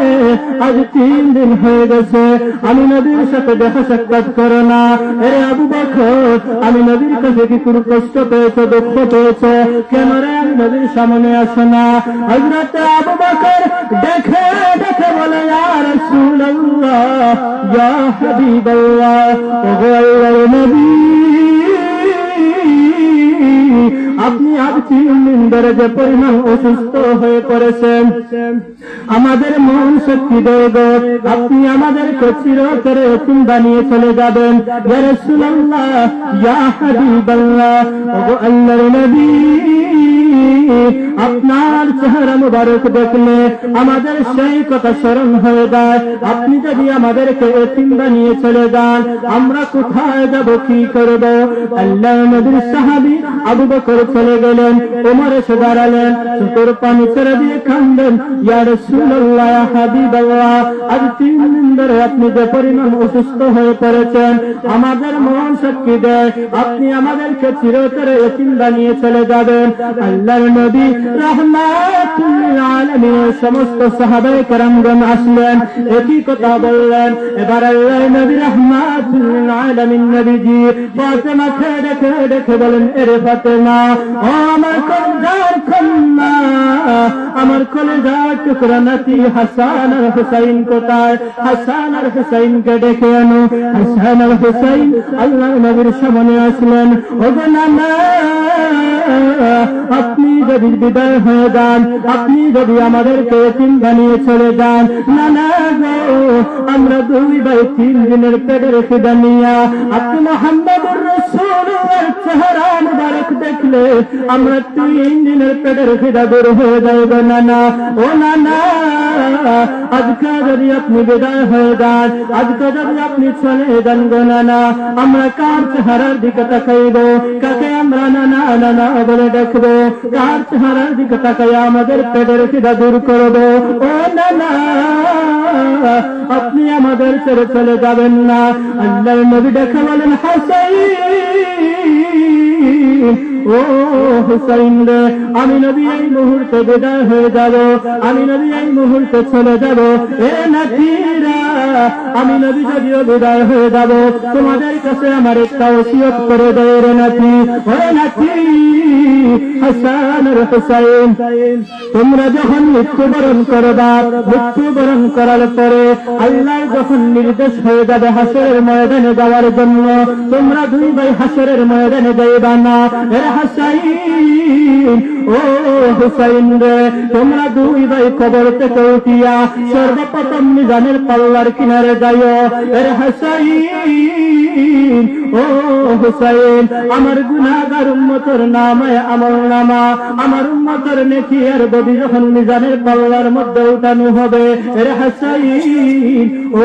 আজ 3 দিন হয়ে গেছে আমি নবীর সাথে দেখা সাক্ষাৎ করো না? রে আবু বকর আমি নবীর কাছে কি কোনো কষ্ট পেয়েছো, দুঃখ পেয়েছো? কেন রে আমি নবীর সামনে আসো না? হযরত আবু বকর দেখে দেখে বলে, ইয়া রাসূলুল্লাহ, ইয়া হাবিবাল্লাহ, ওগো আল্লাহর নবী আপনি আজ 3 দিন ধরে যে পরিমাণ অসুস্থ হয়ে পড়েছেন, আমাদের মন শক্তি দেব, আপনি আমাদেরকে চিরতরে এতিম বানিয়ে চলে যাবেন। ইয়া রাসূলুল্লাহ, ইয়া হাবিবাল্লাহ, ওগো আল্লাহর নবী আপনার চেহারা মুবারক দেখলে আমাদের সেই কথা স্মরণ হয়ে যায়। আপনি যদি আমাদেরকে এতিম বানিয়ে চলে যান, আমরা কোথায় যাব, কি করব? আল্লাহ নবীর সাহাবী আবু বকর চলে গেলেন। ওমর এসে দাঁড়ালেন, চোখের পানি ছেড়ে দিয়ে কাঁদলেন, ইয়া রাসূলুল্লাহ, ইয়া হাবিবাল্লাহ, আজ 3 দিন ধরে আপনি যে পরিমাণ অসুস্থ হয়ে পড়েছেন, আমাদের মন সাক্ষী দেয় আপনি আমাদেরকে চিরতরে এতিম বানিয়ে চলে যাবেন। আল্লাহর নবী রাহমাতুল লিল আলামিনের সমস্ত সাহাবায়ে কেরামগণ আসলেন, একই কথা বললেন। এবার আল্লাহর নবী রাহমাতুল লিল আলামিন নবীজি ফাতেমাকে ডেকে ডেকে বলেন, এরে ফাতেমা, ও আমার কলিজার কন্যা, আমার কলিজার টুকরা নাতি হাসান আর হুসাইন কোথায়? হাসান আর হুসাইনকে ডেকে আনো। হাসান আর হুসাইন আল্লাহর নবীর সামনে আসলেন। ওগো নানা, আপনি যদি বিদায় হয়ে যান, আপনি যদি আমাদেরকে এতিম বানিয়ে চলে যান, নানা গো আমরা 2 ভাই 3 দিনের পেটের খিদা নিয়া আপনি মুহাম্মদুর রাসূলুল্লাহর চেহারা মুবারক দেখলে আমরা 3 দিনের পেটের খিদা দূর হয়ে যাবে। নানা, ও নানা, আজকে যদি আপনি বিদায় হয়ে যান, আজকে যদি আপনি চলে যান গো নানা, আমরা কার চেহারার দিকে তাকাইব? কাকে আমরা নানা নানা বলে দেখবো? কার চেহারার দিকে তাকাই আমাদের পেটের খিদা দূর করবো? ও নানা, আপনি আমাদের ছেড়ে চলে যাবেন না। আল্লাহর নবী দেখে বলেন, হাসাইন ও হুসাইন রে, আমি নবী এই মুহূর্তে বিদায় হয়ে যাব, আমি নবী এই মুহূর্তে চলে যাব। এ নাতিরা, আমি নবী যদিও বিদায় হয়ে যাব, তোমাদের কাছে আমার একটা ওসিয়ত করে দেয় রে নাতি। ওরে নাতি হাসান আর হুসাইন, তোমরা যখন মৃত্যুবরণ করবা, মৃত্যুবরণ করার পরে আল্লাহ যখন নির্দেশ হয়ে যাবে হাসরের ময়দানে যাওয়ার জন্য, তোমরা দুই ভাই হাসরের ময়দানে যাইবা না। এ হাসাইন, ও হুসাইন রে, তোমরা দুই ভাই কবর থেকে উঠিয়া সর্বপ্রথম মিজানের পাল্লার কিনারে যাইও। এ হাসাইন, ও হুসাইন, আমার গুনাহগার উম্মতের নামে আমল নামা, আমার উম্মতের নেকি আর বদি যখন মিজানের পাল্লার মধ্যে উঠানো হবে, এর হাসাইন, ও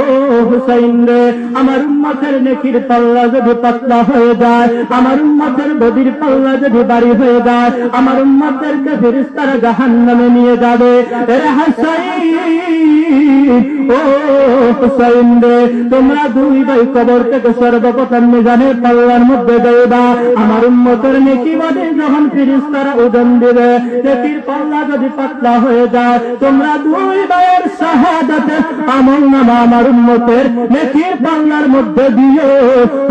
হুসাইন রে, আমার উম্মতের নেকির পাল্লা যদি পাতলা হয়ে যায়, আমার উম্মতের বদির পাল্লা যদি বাড়ি হয়ে যায়, আমার উম্মতেরকে ফেরেশতারা জাহান্নামে নিয়ে যাবে। এর হাসাইন, ও হুসাইন রে, তোমরা দুই ভাই কবর থেকে সর্বপ্রথম মিজানের পাল্লার মধ্যে যাইবা। আমার উম্মতের নেকি বাদে যখন ফেরেশতারা ওজন দিবে, নেকির পাল্লা যদি পাতলা হয়ে যায়, তোমরা দুই ভাইয়ের শাহাদাতে আমল নামা আমার উম্মতের নেকির পাল্লার মধ্যে দিও।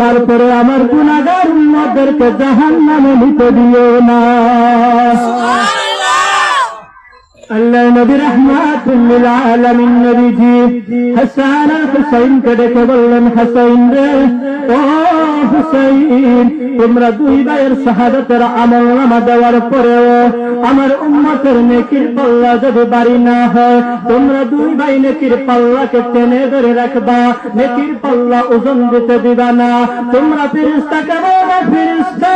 তারপরে আমার গুনাহগার উম্মতদেরকে জাহান্নামে নিতে দিও না। আল্লাহ নবী রাহমাতুল আলামিন নবীজি হাসান আর হুসাইনকে ডেকে বললেন, হাসাইন রে, ও হুসাইন, তোমরা দুই ভাইয়ের শাহাদাতের আমল নামা দেওয়ার পরেও আমার উম্মতের নেকির পাল্লা যদি বাড়ি না হয়, তোমরা দুই ভাই নেকির পাল্লাকে টেনে ধরে রাখবা, নেকির পাল্লা ওজন দিতে দিবা না। তোমরা ফেরেশতাকে বলবা, ফেরেশতা,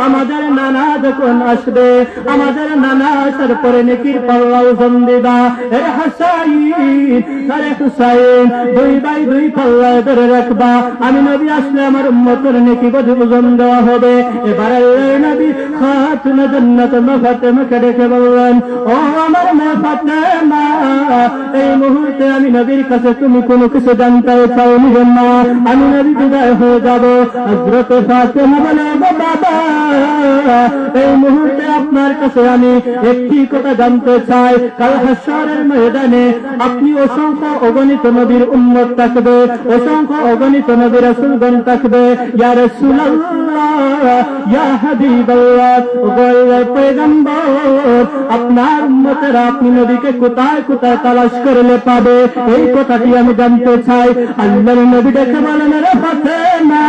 আমাদের নানা যখন আসবে, আমাদের নানা আসার পরে নেকির পাল্লা ওজন দিবা। এর হাসাইন, আরে হুসাইন, দুই ভাই দুই পাল্লায় ধরে রাখবা, আমি নবী আসলে আমার উম্মতের নেকি বধি ওজন দেওয়া হবে। এবার আল্লাহ নবী খাতুনে জান্নাত মা ফাতেমাকে ডেকে বললেন, ও আমার মা ফাতেমা, এই মুহূর্তে আমি নবীর কাছে তুমি কোনো কিছু জানতে চাওনি না, আমি নবী বিদায় হয়ে যাব। হযরত ফাতেমা বলে, বাবা, এই মুহূর্তে আপনার কাছে আমি একটি কথা জানতে চাই। কাল হাসরের ময়দানে আপনি অসংখ্য অগণিত নবীর উম্মত থাকবে, অসংখ্য অগণিত নবী রাসূলগণ থাকবে। ইয়া রাসূলুল্লাহ, ইয়া হাবিবাল্লাহ, ও পয়গম্বর, আপনার উম্মতেরা আপনি নবীকে কোথায় কোথায় তালাশ করলে পাবে, এই কথাটি আমি জানতে চাই। আল্লাহর নবী দেখে বলেন, রে ফাতেমা,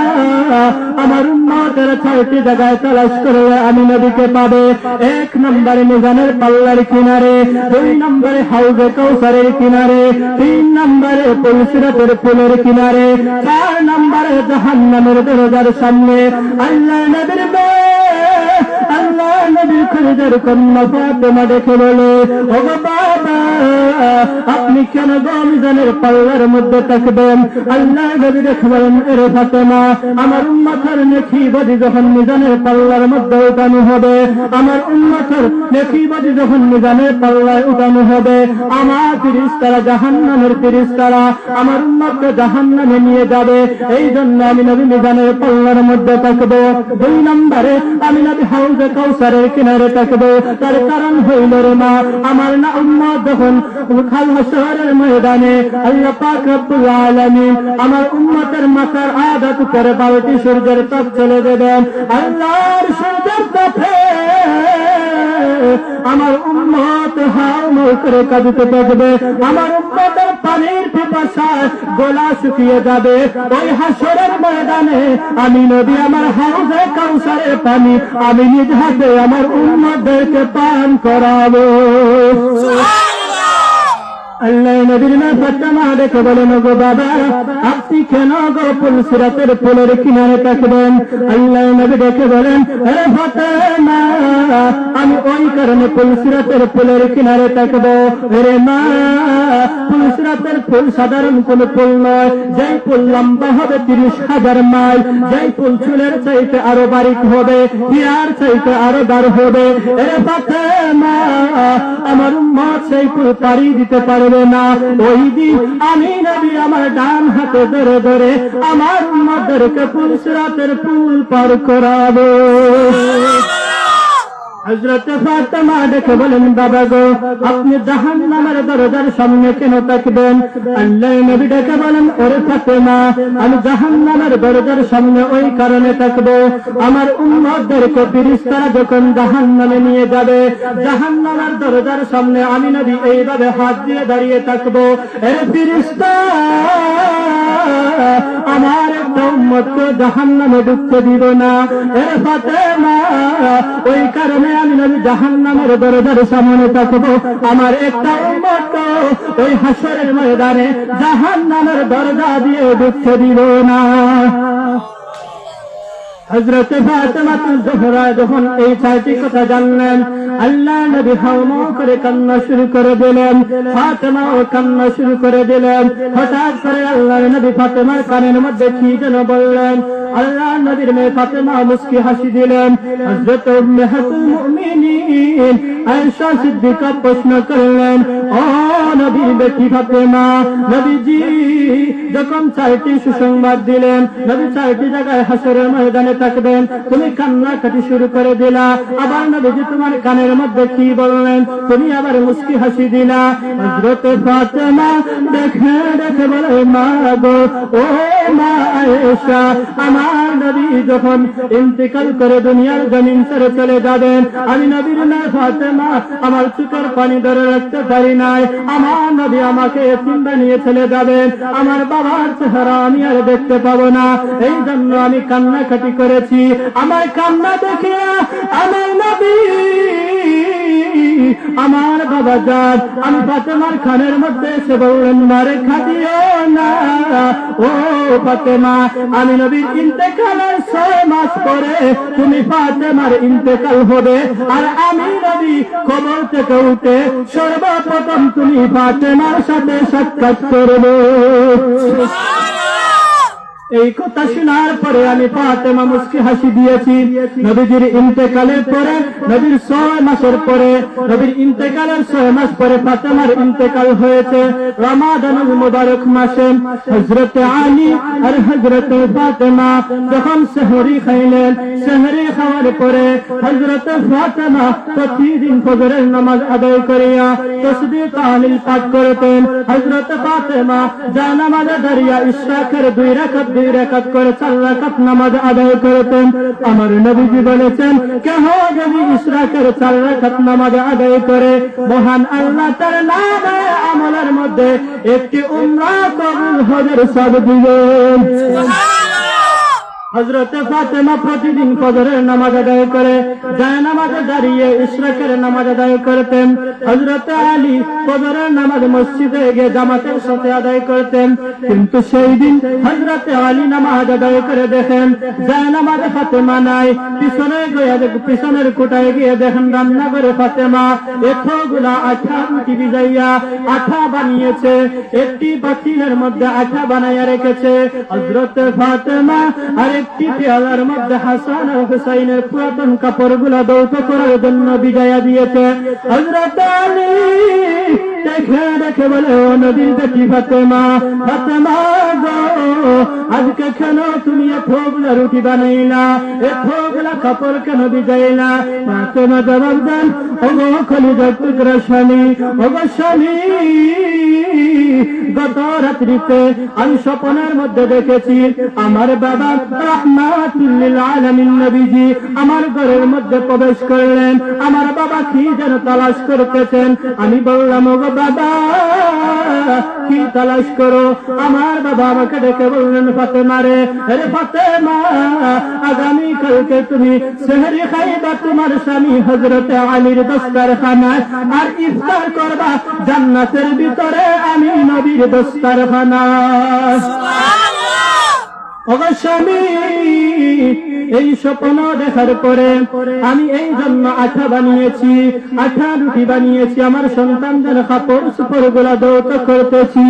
আমার উম্মতেরা 6টি জায়গায় তালাশ করলে আমি নবীকে পাবে। 1 নম্বরে মিজানের পাল্লার কিনারে, 2 নম্বরে হাউজে কাউসারের কিনারে, 3 নম্বরে পুলসিরাতের ফুলের কিনারে, 4 নম্বরে জাহান্নামের দরজার সামনে। আল্লাহ নবীর আল্লাহ নবীর খলিজার কন্যা ফাতেমা দেখে বলে, ও বাবা, আপনি কেন মিজানের পাল্লার মধ্যে থাকবেন? আল্লাহ নবী দেখে বলেন, এরে ফাতেমা, আমার উম্মতের নেকি বদি যখন মিজানের পাল্লার মধ্যে উঠানো হবে, আমার উম্মতের নেকি বদি যখন মিজানের পাল্লায় উঠানো হবে, আমার ফেরেশতারা জাহান্নামের ফেরেশতারা আমার উম্মতকে জাহান্নামে নিয়ে যাবে। এই জন্য আমি নবী মিজানের পাল্লার মধ্যে থাকবো। 2 নম্বরে আমি নবী হাউজে কাউসারের কিনারে থাকবো। তার কারণ হইল রে মা, আমার না উম্মত যখন কাল হাসরের ময়দানে আল্লাহ পাক রব্বুল আলামিন আমার উম্মতের মাথার আদত করে 12টি সূর্যের তাপ চলে দেবেন। আল্লাহর সূর্যের তাপে আমার উম্মত হাউমাউ করে কাঁদতে থাকবে, আমার উম্মতের পানির পিপাসায় গলা শুকিয়ে যাবে। ওই হাসরের ময়দানে আমি নবী আমার হাউজে কাউসারের পানি আমি নিজ হাতে আমার উম্মতদেরকে পান করাবো। আল্লাহ নবীর মা ফাতেমা দেখে বলেন, গো বাবা, আপনি কেন গো পুলসিরাতের ফুলের কিনারে থাকবেন? আল্লাহ নবী দেখে বলেন, আরে ফাতেমা, আমি ওই কারণে পুলসিরাতের ফুলের কিনারে থাকবো। রে মা, পুলসিরাতের ফুল সাধারণ কোন ফুল নয়, যেই ফুল লম্বা হবে 30,000 মাইল, যেই ফুল চুলের চাইতে আরো বারিক হবে, হিয়ার চাইতে আরো দার হবে। রে ফাতেমা, আমার উম্মত সেই পুল পাড়ি দিতে পারবে না। ওই দিন আমি নবী আমার ডান হাতে ধরে ধরে আমার উম্মতদেরকে পুলসিরাতের পুল পার করাবো। হযরত ফাতেমা ডেকে বলেন, বাবা গো, আপনি জাহান্নামের দরজার সামনে কেন থাকবেন? আল্লাহর নবী ডেকে বলেন, ওরে ফাতেমা, আমি জাহান্নামের দরজার সামনে ওই কারণে থাকবো, আমার উম্মতদেরকে ফেরেশতারা যখন জাহান্নামে নিয়ে যাবে, জাহান্নামের দরজার সামনে আমি নবী এইভাবে হাত দিয়ে দাঁড়িয়ে থাকবো, এ ফেরেশতা আমার একটা উম্মতকে জাহান্নামে ঢুকতে দিব না। এ ফাতেমা, ওই কারণে আমি নবী জাহান্নামের দরজার সামনে থাকবো, আমার একটা উম্মত ওই হাসরের ময়দানে জাহান্নামের দরজা দিয়ে ঢুকতে দিব না। হযরত ফাতেমাতুল জোহরা যখন এই চারটি কথা জানলেন, আল্লাহ নবী হাওমা করে কান্না শুরু করে দিলেন, ফাতেমাও কান্না শুরু করে দিলেন। হঠাৎ করে আল্লাহ নবী ফাতেমার কানের মধ্যে কি যেন বললেন। আল্লাহ নবীর মেয়ে ফাতেমা মুস্কি হাসি দিলেন। হযরত উম্মাহাতুল মুমিনিন আয়েশা সিদ্দিকা প্রশ্ন করলেন, ও নবী বেটি ফাতেমা, নবীজি যখন চারটি সুসংবাদ দিলেন, নবী চারটি জায়গায় হাসরের ময়দানে থাকবেন, তুমি কান্নাকাটি শুরু করে দিলা। আবার নবীজি তোমার কানের মধ্যে কি বললেন, তুমি আবার মুস্কি হাসি দিলা। হযরত ফাতেমা দেখে দেখে বলে, মা গো, ও মা আয়েশা, আমার নবী যখন ইন্তেকাল করে দুনিয়ার জমিন ছেড়ে চলে যাবেন, আমি নবীর মেয়ে ফাতেমা আমার চোখের পানি ধরে রাখতে পারি নাই। আমার নবী আমাকে এতিম বানিয়ে চলে যাবেন, আমার বাবার চেহারা আমি আর দেখতে পাবো না, এই জন্য আমি কান্নাকাটি করেছি। আমার কান্না দেখে আমার নবী আমার বাবা যান, আমি ফাতেমার খানের মধ্যে এসে বললেন, মারে খাদিও না। ও ফাতেমা, আমি নবীর ইন্তেকালের 6 মাস পরে তুমি ফাতেমার ইন্তেকাল হবে, আর আমি নবী কবর থেকে উঠে সর্বপ্রথম তুমি ফাতেমার সাথে সাক্ষাৎ করবে। এই কথা শোনার পরে আমি ফাতেমা মুস্কি হাসি দিয়েছি। নবীজির ইন্তেকালের পরে, নবীর 6 মাসের পরে, নবীর ইন্তেকালের 6 মাস পরে ফাতেমার ইন্তেকাল হয়েছে রমাদানুল মুবারক মাসে। হযরত আলী আর হযরত ফাতেমা যখন সেহরি খাইলেন, সেহরি খাওয়ার পরে হযরত ফাতেমা প্রতিদিন ফজরের নামাজ আদায় করিয়া তাসবিহ তাহলিল পাঠ করতেন। হযরত ফাতেমা জানামাজে দাঁড়িয়ে ইশরাকের 2 রাকাত করে 4 রাকাত নামাজ আদায় করতেন। আমার নবীজি বলেছেন, কেহ যদি ইশরাকের 4 রাকাত নামাজ আদায় করে, মহান আল্লাহ তার নামে আমলের মধ্যে একটি উমরা কবুল হজের সব দিবেন। হযরত ফাতেমা প্রতিদিন ফজরের নামাজ আদায় করে জায়নামাজে দাঁড়িয়ে ইশরাকের নামাজ আদায় করতেন। হযরত আলী ফজরের নামাজ মসজিদে গিয়ে জামাতের সাথে আদায় করতেন। কিন্তু সেই দিন হযরত আলী নামাজ আদায় করে দেখেন জায়নামাজে ফাতেমা নাই। পিছনের কোটায় গিয়ে দেখেন রান্নাঘরে ফাতেমা এতগুলা আঠা রুটি ভিজাইয়া আঠা বানিয়েছে, একটি পাতিলের মধ্যে আঠা বানাইয়া রেখেছে। হযরত ফাতেমা আর একটি পেয়ালার মধ্যে হাসান আর হুসাইনের পুরাতন কাপড়গুলা দৌত করার জন্য বিজায়া দিয়েছে। হযরত আলী দেখে দেখে বলে, ও নবীর বেটি ফাতেমা, ফাতেমা গো, আজকে কেন তুমি এতগুলা রুটি বানাইলা, এতগুলা কাপড় কেন ভিজাইলা? ফাতেমা জবাব দেন, ওগো খলিজার টুকরা স্বামী, ওগো স্বামী, গত রাত্রিতে আমি স্বপ্নের মধ্যে দেখেছি আমার বাবা রাহমাতুল লিল আলামিন নবীজি আমার ঘরের মধ্যে প্রবেশ করলেন। আমার বাবা কি যেন তালাশ করতেছেন। আমি বললাম, ওগো বাবা, কি তালাশ করো? আমার বাবা আমাকে ডেকে বললেন, ফাতেমা রে, আরে ফাতেমা, আগামী কালকে তুমি সেহরি খাইবা তোমার স্বামী হযরত আলীর দস্তরখানায়, আর ইফতার করবা জান্নাতের ভিতরে আমি নবীর দস্তরখানায়। ওগো স্বামী, এই স্বপ্ন দেখার পরে আমি এই জন্য আঠা বানিয়েছি, আঠা রুটি বানিয়েছি, আমার সন্তানদের কাপড় সুপড় গুলা দৌত করতেছি।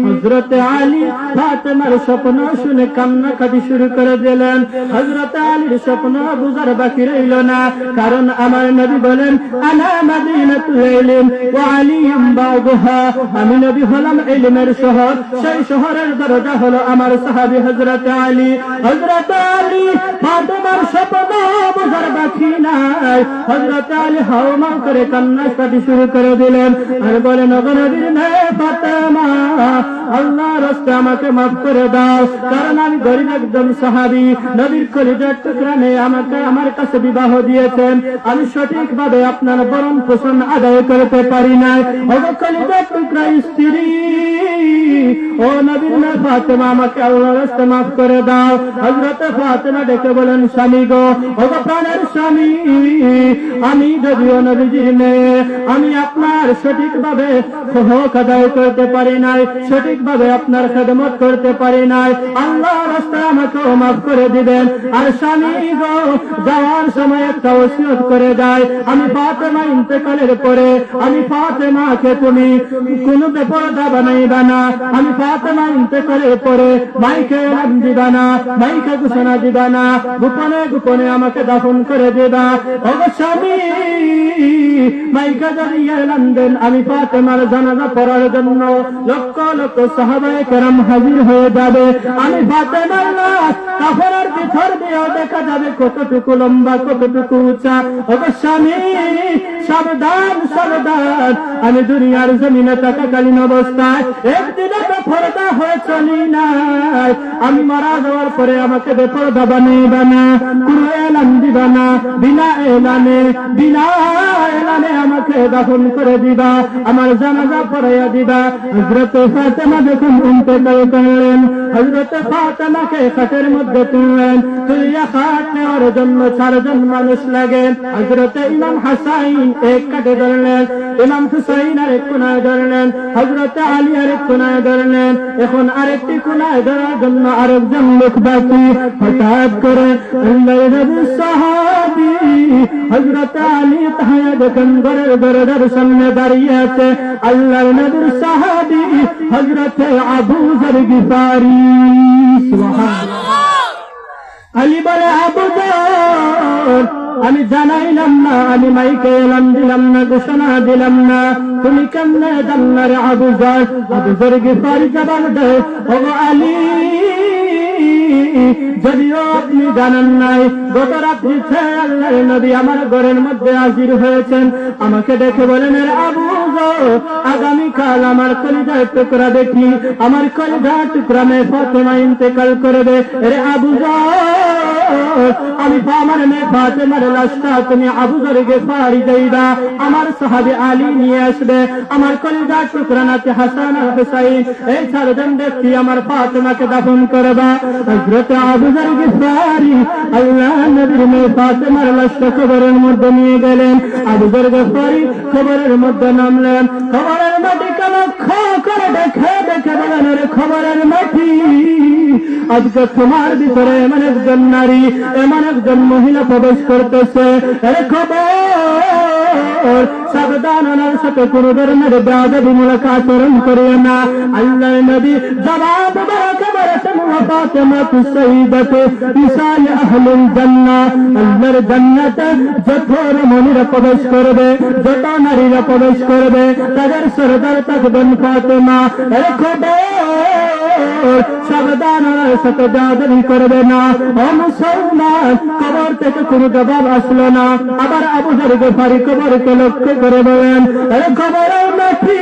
হযরতে আলী ফাতেমার স্বপ্ন শুনে কান্নাকাটি শুরু করে দিলেন। হযরতে আলীর স্বপ্ন বুঝার বাকি রইল না, কারণ আমার নবী বলেন আনা মাদিনাতুল ইলম ওয়া আলিয়ুম বাবুহা, আমি নবী হলাম ইলমের শহর, সেই শহরের দরজা হলো আমার সাহাবী হযরতে আলী। হযরতে আলী ফাতেমার স্বপ্ন বুঝার বাকি নাই, হযরতে আলী হাওমা করে কান্নাকাটি শুরু করে দিলেন আর বলেন ওগো নবীর মেয়ে ফাতেমা, আল্লাহর রাস্তায় আমাকে মাফ করে দাও, কারণ আমি গরিব একজন সাহাবী, নবীর কলিজার টুকরা নেই, আমাকে আমার কাছে বিবাহ দিয়েছেন, আমি সঠিকভাবে আপনার ভরণ পোষণ আদায় করতে পারি নাই। ওগো কলিজার টুকরা স্ত্রী, ও নবীর মেয়ে ফাতেমা, আমাকে আল্লাহর রাস্তায় মাফ করে দাও। হযরতে ফাতেমা ডেকে বলেন স্বামী গো, ওগো প্রাণের স্বামী, আমি যদিও নবীজির মেয়ে, আমি আপনার সঠিকভাবে হক আদায় করতে পারি নাই, সঠিকভাবে আপনার খেদমত করতে পারি নাই, আল্লাহর রাস্তায় আমাকেও মাফ করে দিবেন। আর স্বামী গো, যাওয়ার সময় একটা ওসিয়ত করে যায়, আমি ফাতেমা ইন্তেকালের পরে আমি ফাতেমাকে তুমি কোনো বেপরদা বানাইবা না, আমি ফাতেমা ইন্তেকালের পরে মাইকে এলান দিবা না, মাইকে ঘোষণা দিবা না, গোপনে গোপনে আমাকে দাফন করে দেবা। ওগো স্বামী, মাইকা যদি এলান দেন, আমি ফাতেমার জানাজা পড়ার জন্য লক্ষ লক্ষ সাহাবায়ে কেরাম হাজির হয়ে যাবে, আমি ফাতেমার লাশ কাফনের ভিতর দিয়েও দেখা যাবে কতটুকু লম্বা, কতটুকু উঁচা। ওগো স্বামী, সাবধান সাবধান, আমি দুনিয়ার জমিনে থাকাকালীন অবস্থায় একদিনও তো পর্দা হয়ে চলি নাই, আমি মারা যাওয়ার পরে আমাকে বেপরদা বানাইবা না, কোনো এলান দিবা না, বিনা এলানে আমাকে দাফন করে দিবা, আমার জানাজা পড়াইয়া দিবা। হযরতে ফাতেমা যখন ইন্তেকাল করলেন, হযরতে ফাতেমাকে খাটের মধ্যে তুললেন, তুলিয়া খাট নেওয়ার জন্য 4 জন মানুষ লাগে। হযরতে ইমাম হাসাইন এক কাটে ধরলেন, ইমাম হুসাইন আরেক কোনায় ধরলেন, হযরতে আলী আরেক কোনায় ধরলেন, এখন আরেকটি কোনায় ধরার জন্য আরেকজন লোক বাকি। হঠাৎ করে আল্লাহর নবীর সাহাবী হযরতে আলী তাহায়া দেখেন ঘরের দরজার সামনে দাঁড়িয়ে আছে আল্লাহর নবীর সাহাবী হযরতে আবু যর গিফারি। সুবহানাল্লাহ। আলী বলে আবু যর, আমি জানাইলাম না, আমি মাইকে এলান দিলাম না, ঘোষণা দিলাম না, তুমি কেমনে জানলা রে আবু যর? আবু যর গিফারি জবাব দেয়, ওগো আলী, যদিও আপনি জানেন নাই, গত রাত্রি আল্লাহর নবী আমার ঘরের মধ্যে হাজির হয়েছেন, আমাকে দেখে বলেন আবু যর, আগামীকাল আমার কলিজার টুকরা দেখি, আমার কলিজার টুকরা মেয়ে ফাতেমা ইন্তেকাল করবে। রে আবু যর, আমি আমার মেয়ে ফাতেমার লাশটা তুমি আবু যর গিফারি যাইবা, আমার সাহাবী আলী নিয়ে আসবে, আমার কলিজার টুকরা নাতি হাসান আর হুসাইন, এই 4 জন ব্যক্তি আমার ফাতেমাকে দাফন করবা। হযরতে আবু যর গিফারি আল্লাহ নবীর মেয়ে ফাতেমার লাশটা কবরের মধ্যে নিয়ে গেলেন। আবু যর গিফারি কবরের মধ্যে নামলেন, কবরের মাটিকে লক্ষ্য করে দেখে দেখে বলেন, রে খবরের মাটি, আজকে তোমার ভিতরে এমন একজন নারী, এমন একজন মহিলা প্রবেশ করতেছে, রে খবর, সাবধান, ওনার সাথে কোন ধরনের বেয়াদবিমূলক আচরণ করিও না। আল্লাহর নবী জবাব বরাকাবারাতুন ওয়া ফাতিমাতু সাইয়্যিদাতু নিসাই আহলুল জান্নাহ, আল্লাহর জান্নাতে যত রমণীরা প্রবেশ করবে, যত নারীরা প্রবেশ করবে, তাদের সরদার থাকবেন ফাতেমা। রে খবর, সাবধান, ওনার সাথে বেয়াদবি করবে না। ও মুসলমান, কবর থেকে কোনো জবাব আসলো না। আবার আবু যর গিফারি কবরকে লক্ষ্য করে বলেন, রে খবরের মাটি,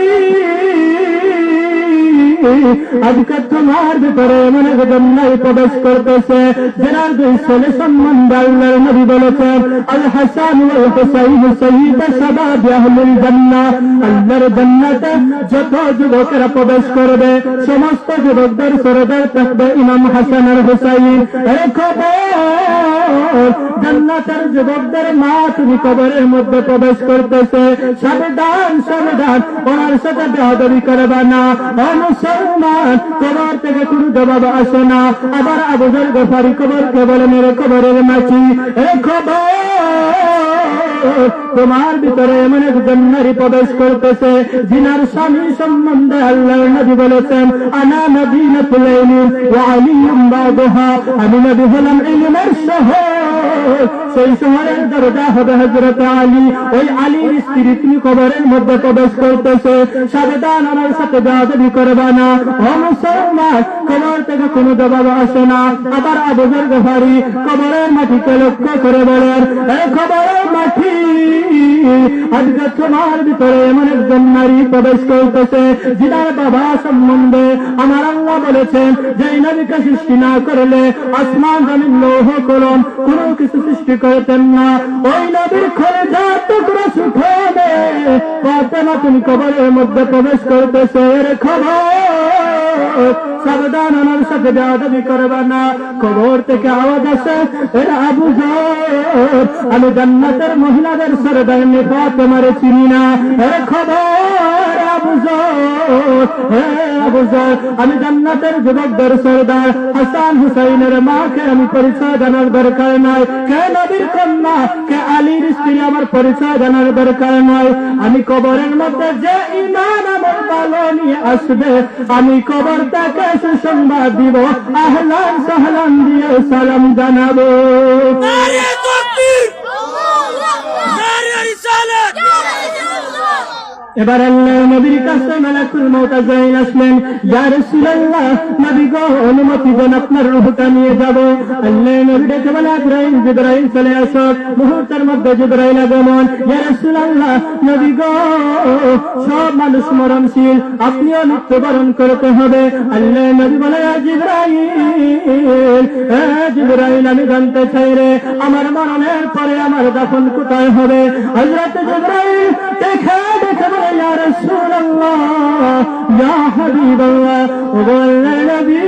আজকে তোমার ভিতরে এমন একজন নারী প্রবেশ করতেছে, যার 2 ছেলে সম্বন্ধে আল্লাহর নবী বলেছেন, আল হাসান ওয়াল হুসাইন সাইয়্যিদা শাবাব আহলুল জান্নাহ, আল্লাহর জান্নাতে যত যুবকেরা প্রবেশ করবে, সমস্ত যুবকদের সরদার থাকবে ইমাম হাসান আর হুসাইন। রে খবর, জান্নাতের যুবকদের মা তুমি কবরের মধ্যে প্রবেশ করতেছে, সাবধান সাবধান, ওনার সাথে বেয়াদবি করবা না। ও মুসলমান, কবর থেকে কোনো জবাব আসে না। আবার আবু যর গফারি কবরকে বলে, মেরে কবরের মাছি, এ খবর তোমার ভিতরে এমন একজন নারী প্রবেশ করতেছে যিনার স্বামী সম্বন্ধে আল্লাহর নবী বলেছেন, আনা নবীনাতুল ইলম ওয়া আলিয়ুম বাদুহা, আমি নবী হলাম ইলমের শহর, সেই শহরের দরজা হবে হযরত আলী। ওই আলীর স্ত্রী তুমি কবরের মধ্যে প্রবেশ করতেছে, সাবধান, আমার সাথে বেয়াদবি করবা না। ও মুসলমান, কবর থেকে কোনো জবাব আসে না। আবার আবু যর গফারি কবরের মাটিকে লক্ষ্য করে বলেন, এ কবরের মাটি, আজকে তোমার ভিতরে এমন একজন নারী প্রবেশ করতেছে যিনার বাবা সম্বন্ধে আমার আল্লাহ বলেছেন, যে নবীকে সৃষ্টি না করলে আসমান জমিন লৌহ কলম কোনো কিছু সৃষ্টি করতেন না। ওই নবীর কলিজার টুকরো শুকাবে, ফাতেমা তুমি কবরের মধ্যে প্রবেশ করতেছে, এর খবর সাবধান, আমার সাথে বেয়াদবি করবা না। কবর থেকে আওয়াজ আসে, এরা আবু যর, আমি জান্নাতের মহিলাদের সরদারনি ফাতেমারে চিনি না, এর খবর আবু যর, আবু যর, আমি জান্নাতের যুবকদের সরদার হাসান হুসাইনের মাকে আমি পরিচয় জানার দরকার নাই, কে নবীর কন্যা, কে আলীর স্ত্রী, আমার পরিচয় জানার দরকার নাই। আমি কবরের মধ্যে যে ঈমান আমার ভালো নিয়ে আসবে, আমি কবর থেকে সুসংবাদ দিব, আহলান সাহলান দিয়ে সালাম জানাবো। নারে তাকবীর, নারে রিসালাত। এবার আল্লাহ নবীর কাছে মালাকুল মউত আজরাইল আসলেন, ইয়া রাসূলুল্লাহ, নবী গো অনুমতি দেন, আপনার রূহটা নিয়ে যাব। আল্লাহ নবী ডেকে বলে, আজরাইল, জিবরাইল চলে আসো। মুহূর্তের মধ্যে জিবরাইল আগমন, ইয়া রাসূলুল্লাহ, নবী গো সব মানুষ মরণশীল, আপনিও মৃত্যুবরণ করতে হবে। আল্লাহ নবী বলে, ইয়া জিবরাইল, জিবরাইল, আমি জানতে চাই রে, আমার মরণের পরে আমার দাফন কোথায় হবে? হযরত জিবরাইল দেখে দেখে বলে, ইয়া রাসূলুল্লাহ, ইয়া হাবিবাল্লাহ, ও আল্লাহর নবী,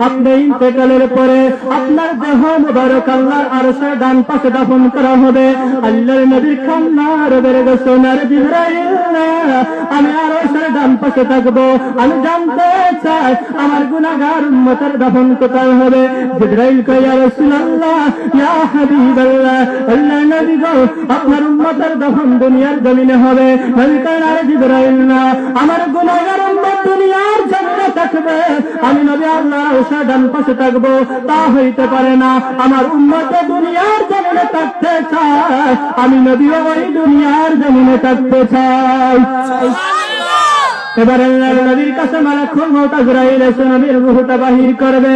আপনি ইন্তেকালের পরে আপনার দেহ মুবারক আল্লাহর আরশের ডান পাশে দাফন করা হবে। আল্লাহর নবীর কান্না আরো বেড়ে গেছে, না রে জিবরাইল, আমি আরশের ডান পাশে থাকবো, আমি জানতে চাই আমার গুনাহগার উম্মতের দাফন কোথায় হবে। জিবরাইল কয়, ইয়া রাসূলুল্লাহ, ইয়া হাবিবাল্লাহ, আল্লাহর নবী গো, আপনার উম্মতের দাফন দুনিয়ার জমিনে হবে। নবী কয়, না রে জিবরাইল, না, আমার গুনাহগার উম্মত দুনিয়ার জমিনে থাকবে, আমি নবী আল্লাহর আরশের ডান পাশে থাকবো, তা হইতে পারে না। আমার উম্মতে দুনিয়ার জমিনে থাকতে চায়, আমি নবীও ওই দুনিয়ার জমিনে থাকতে চাই। এবার আল্লাহর নবীর কাছে মালাকুল মউত আজরাইল এসে নবীর রূহটা বাহির করবে।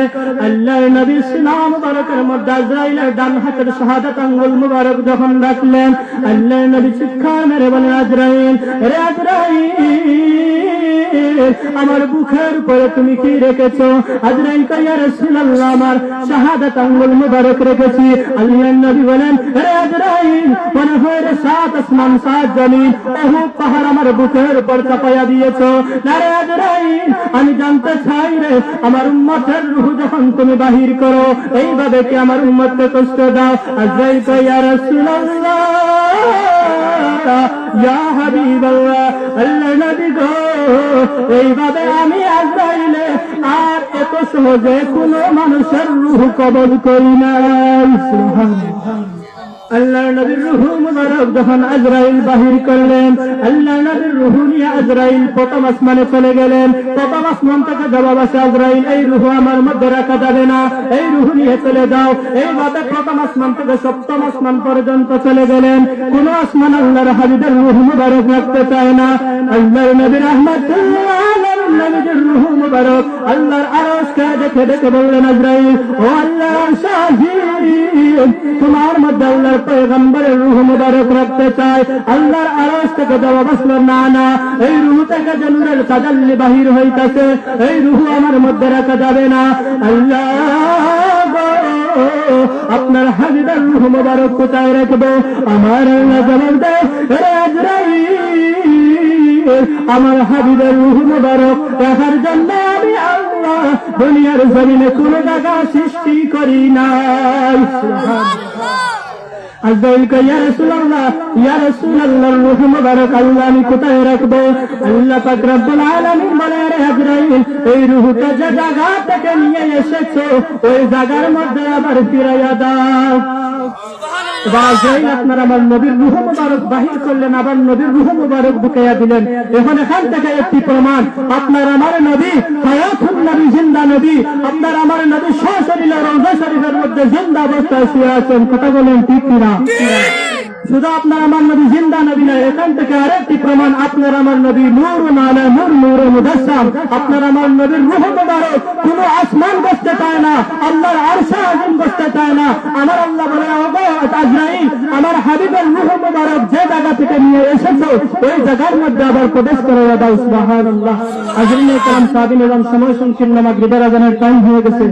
আল্লাহর নবী সিনা মুবারকের মধ্যে আজরাইলের ডান হাতের শাহাদাত আঙ্গুল মুবারক যখন রাখলেন, আল্লাহর নবী চিৎকার মেরে বলেন, আজরাইল, রে আজরাইল, আমার বুকের উপরে তুমি কি রেখেছো? আজরাইল কয়, ইয়া রাসূলুল্লাহ, আমার শাহাদাত আঙ্গুল মুবারক রেখেছি। আল্লাহর নবী বলেন, রে আজরাইল, মনে হয় রে 7 আসমান 7 জমিন উহুদ পাহাড় আমার বুকের উপর চাপাইয়া দিয়েছো। না রে আজরাইল, আমি জানতে চাই রে, আমার উম্মতের রূহ যখন তুমি বাহির করো, এইভাবে কি আমার উম্মতকে কষ্ট দাও? আজরাইল কয়, ইয়া রাসূলুল্লাহ, ইয়া হাবিবাল্লাহ, আল্লাহর নবী গো, এইভাবে আমি আজরাইলে আর এত সহজে কোনো মানুষের রূহ কবজ করি নাই। সুবহানাল্লাহ। আল্লাহর নবীর রূহ মুবারক যখন আজরাইল বাহির করলেন, আল্লাহর নবীর রূহ নিয়ে আজরাইল প্রথম আসমানে চলে গেলেন। প্রথম আসমান থেকে জবাব আসে, আজরাইল, এই রূহ আমার মধ্যে রাখা যাবে না, এই রূহ নিয়ে চলে যাও। এইভাবে প্রথম আসমান থেকে সপ্তম আসমান পর্যন্ত চলে গেলেন। কোন আসমান আল্লাহর হাবিবের রূহ মুবারক রাখতে চায় না। আল্লাহর নবী রাহমাতুল্লাহ আলাইহির নবীর রূহ মুবারক আল্লাহর আরশকে দেখে দেখে বললেন, আজরাইল, ও আল্লাহর শাহিদ, তোমার মধ্যে আল্লাহর পয়গম্বরের রূহ মুবারক রাখতে চায়। আল্লাহর আরশ থেকে জবাব আসলো, না না, এই রূহ থেকে যে নূরের তাজাল্লি বাহির হইতাছে, এই রূহ আমার মধ্যে রাখা যাবে না। আল্লাহ গো, আপনার হাবিবের রূহ মুবারক কোথায় রাখবো? আমার আল্লাহ জবাব দেয়, রে আজরাইল, আমার হাবিবের রূহ মুবারক রাখার জন্য আমি আল্লাহ দুনিয়ার জমিনে কোন জায়গা সৃষ্টি করি নাই। আজরাইল কয় ইয়া রাসূলুল্লাহ রূহ মুবারক আল্লাহ আমি কোথায় রাখবো? আল্লাহ পাক রব্বুল আলামিন বলে রে আজরাইল এই রূহটা যে জায়গা থেকে নিয়ে এসেছো ওই জায়গার মধ্যে আবার ফিরাইয়া দাও। আজরাইল আপনার আমার নবীর রূহ মুবারক বাহির করলেন, আবার নবীর রূহ মুবারক ঢুকাইয়া দিলেন। এখন এখান থেকে একটি প্রমাণ, আপনার আমার নবী হায়াতুন নবী, জিন্দা নবী। আপনার আমার নবী সশরীরে রওজা শরীফের মধ্যে জিন্দা অবস্থায় শুয়ে আছেন। কথা বলেন ঠিক কিনা? শুধু আপনার আমার নবী জিন্দা নবী নয়, এখান থেকে আরেকটি প্রমাণ, আপনার আমার নবী নূরুন আলা নূর, নূরে মুজাসসাম। আপনার আমার নবীর রূহ মুবারক কোন আসমান বসতে চায় না, আল্লাহর আরশে আজিম বসতে চায় না। আমার আল্লাহ বলে ওগো আজরাইল আমার হাবিবের রূহ মুবারক যে জায়গা থেকে নিয়ে এসেছো ওই জায়গার মধ্যে আবার প্রবেশ করে দাও। সুবহানাল্লাহ। আজরিনে کرام সাহাবীন এবং সময় সংকীর্ণ মাগরিবের আযানের টাইম হয়ে গেছে,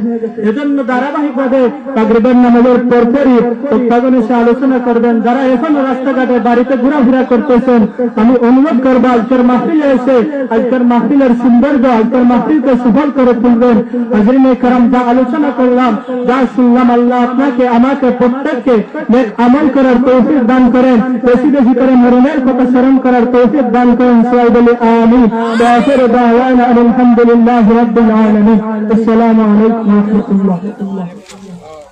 এজন্য ধারাবাহিকভাবে মাগরিবের নামাজের পরপরই প্রত্যাগনে সে আলোচনা করবেন। যারা এখনো রাস্তাঘাটে বাড়িতে ঘোরাফেরা করতেছেন আমি অনুরোধ করবো আজকের মাহফিলে এসে আজকের মাহফিলের সৌন্দর্য, আজকের মাহফিলকে সফল করে তুলবেন। আজরিনে کرام যা আলোচনা করলাম, যা শুনলাম, আল্লাহ আপনাকে আমাকে প্রত্যেককে নেক আমল করার তৌফিক দান করেন, বেশি বেশি করে মরণের কথা স্মরণ করার তৌফিক দান করেন। সবাই বলি আমিন। ওয়া আখিরু দাওয়ানা আলহামদুলিল্লাহি রাব্বিল আলামিন। আসসালামু আলাইকুম ওয়া রাহমাতুল্লাহ।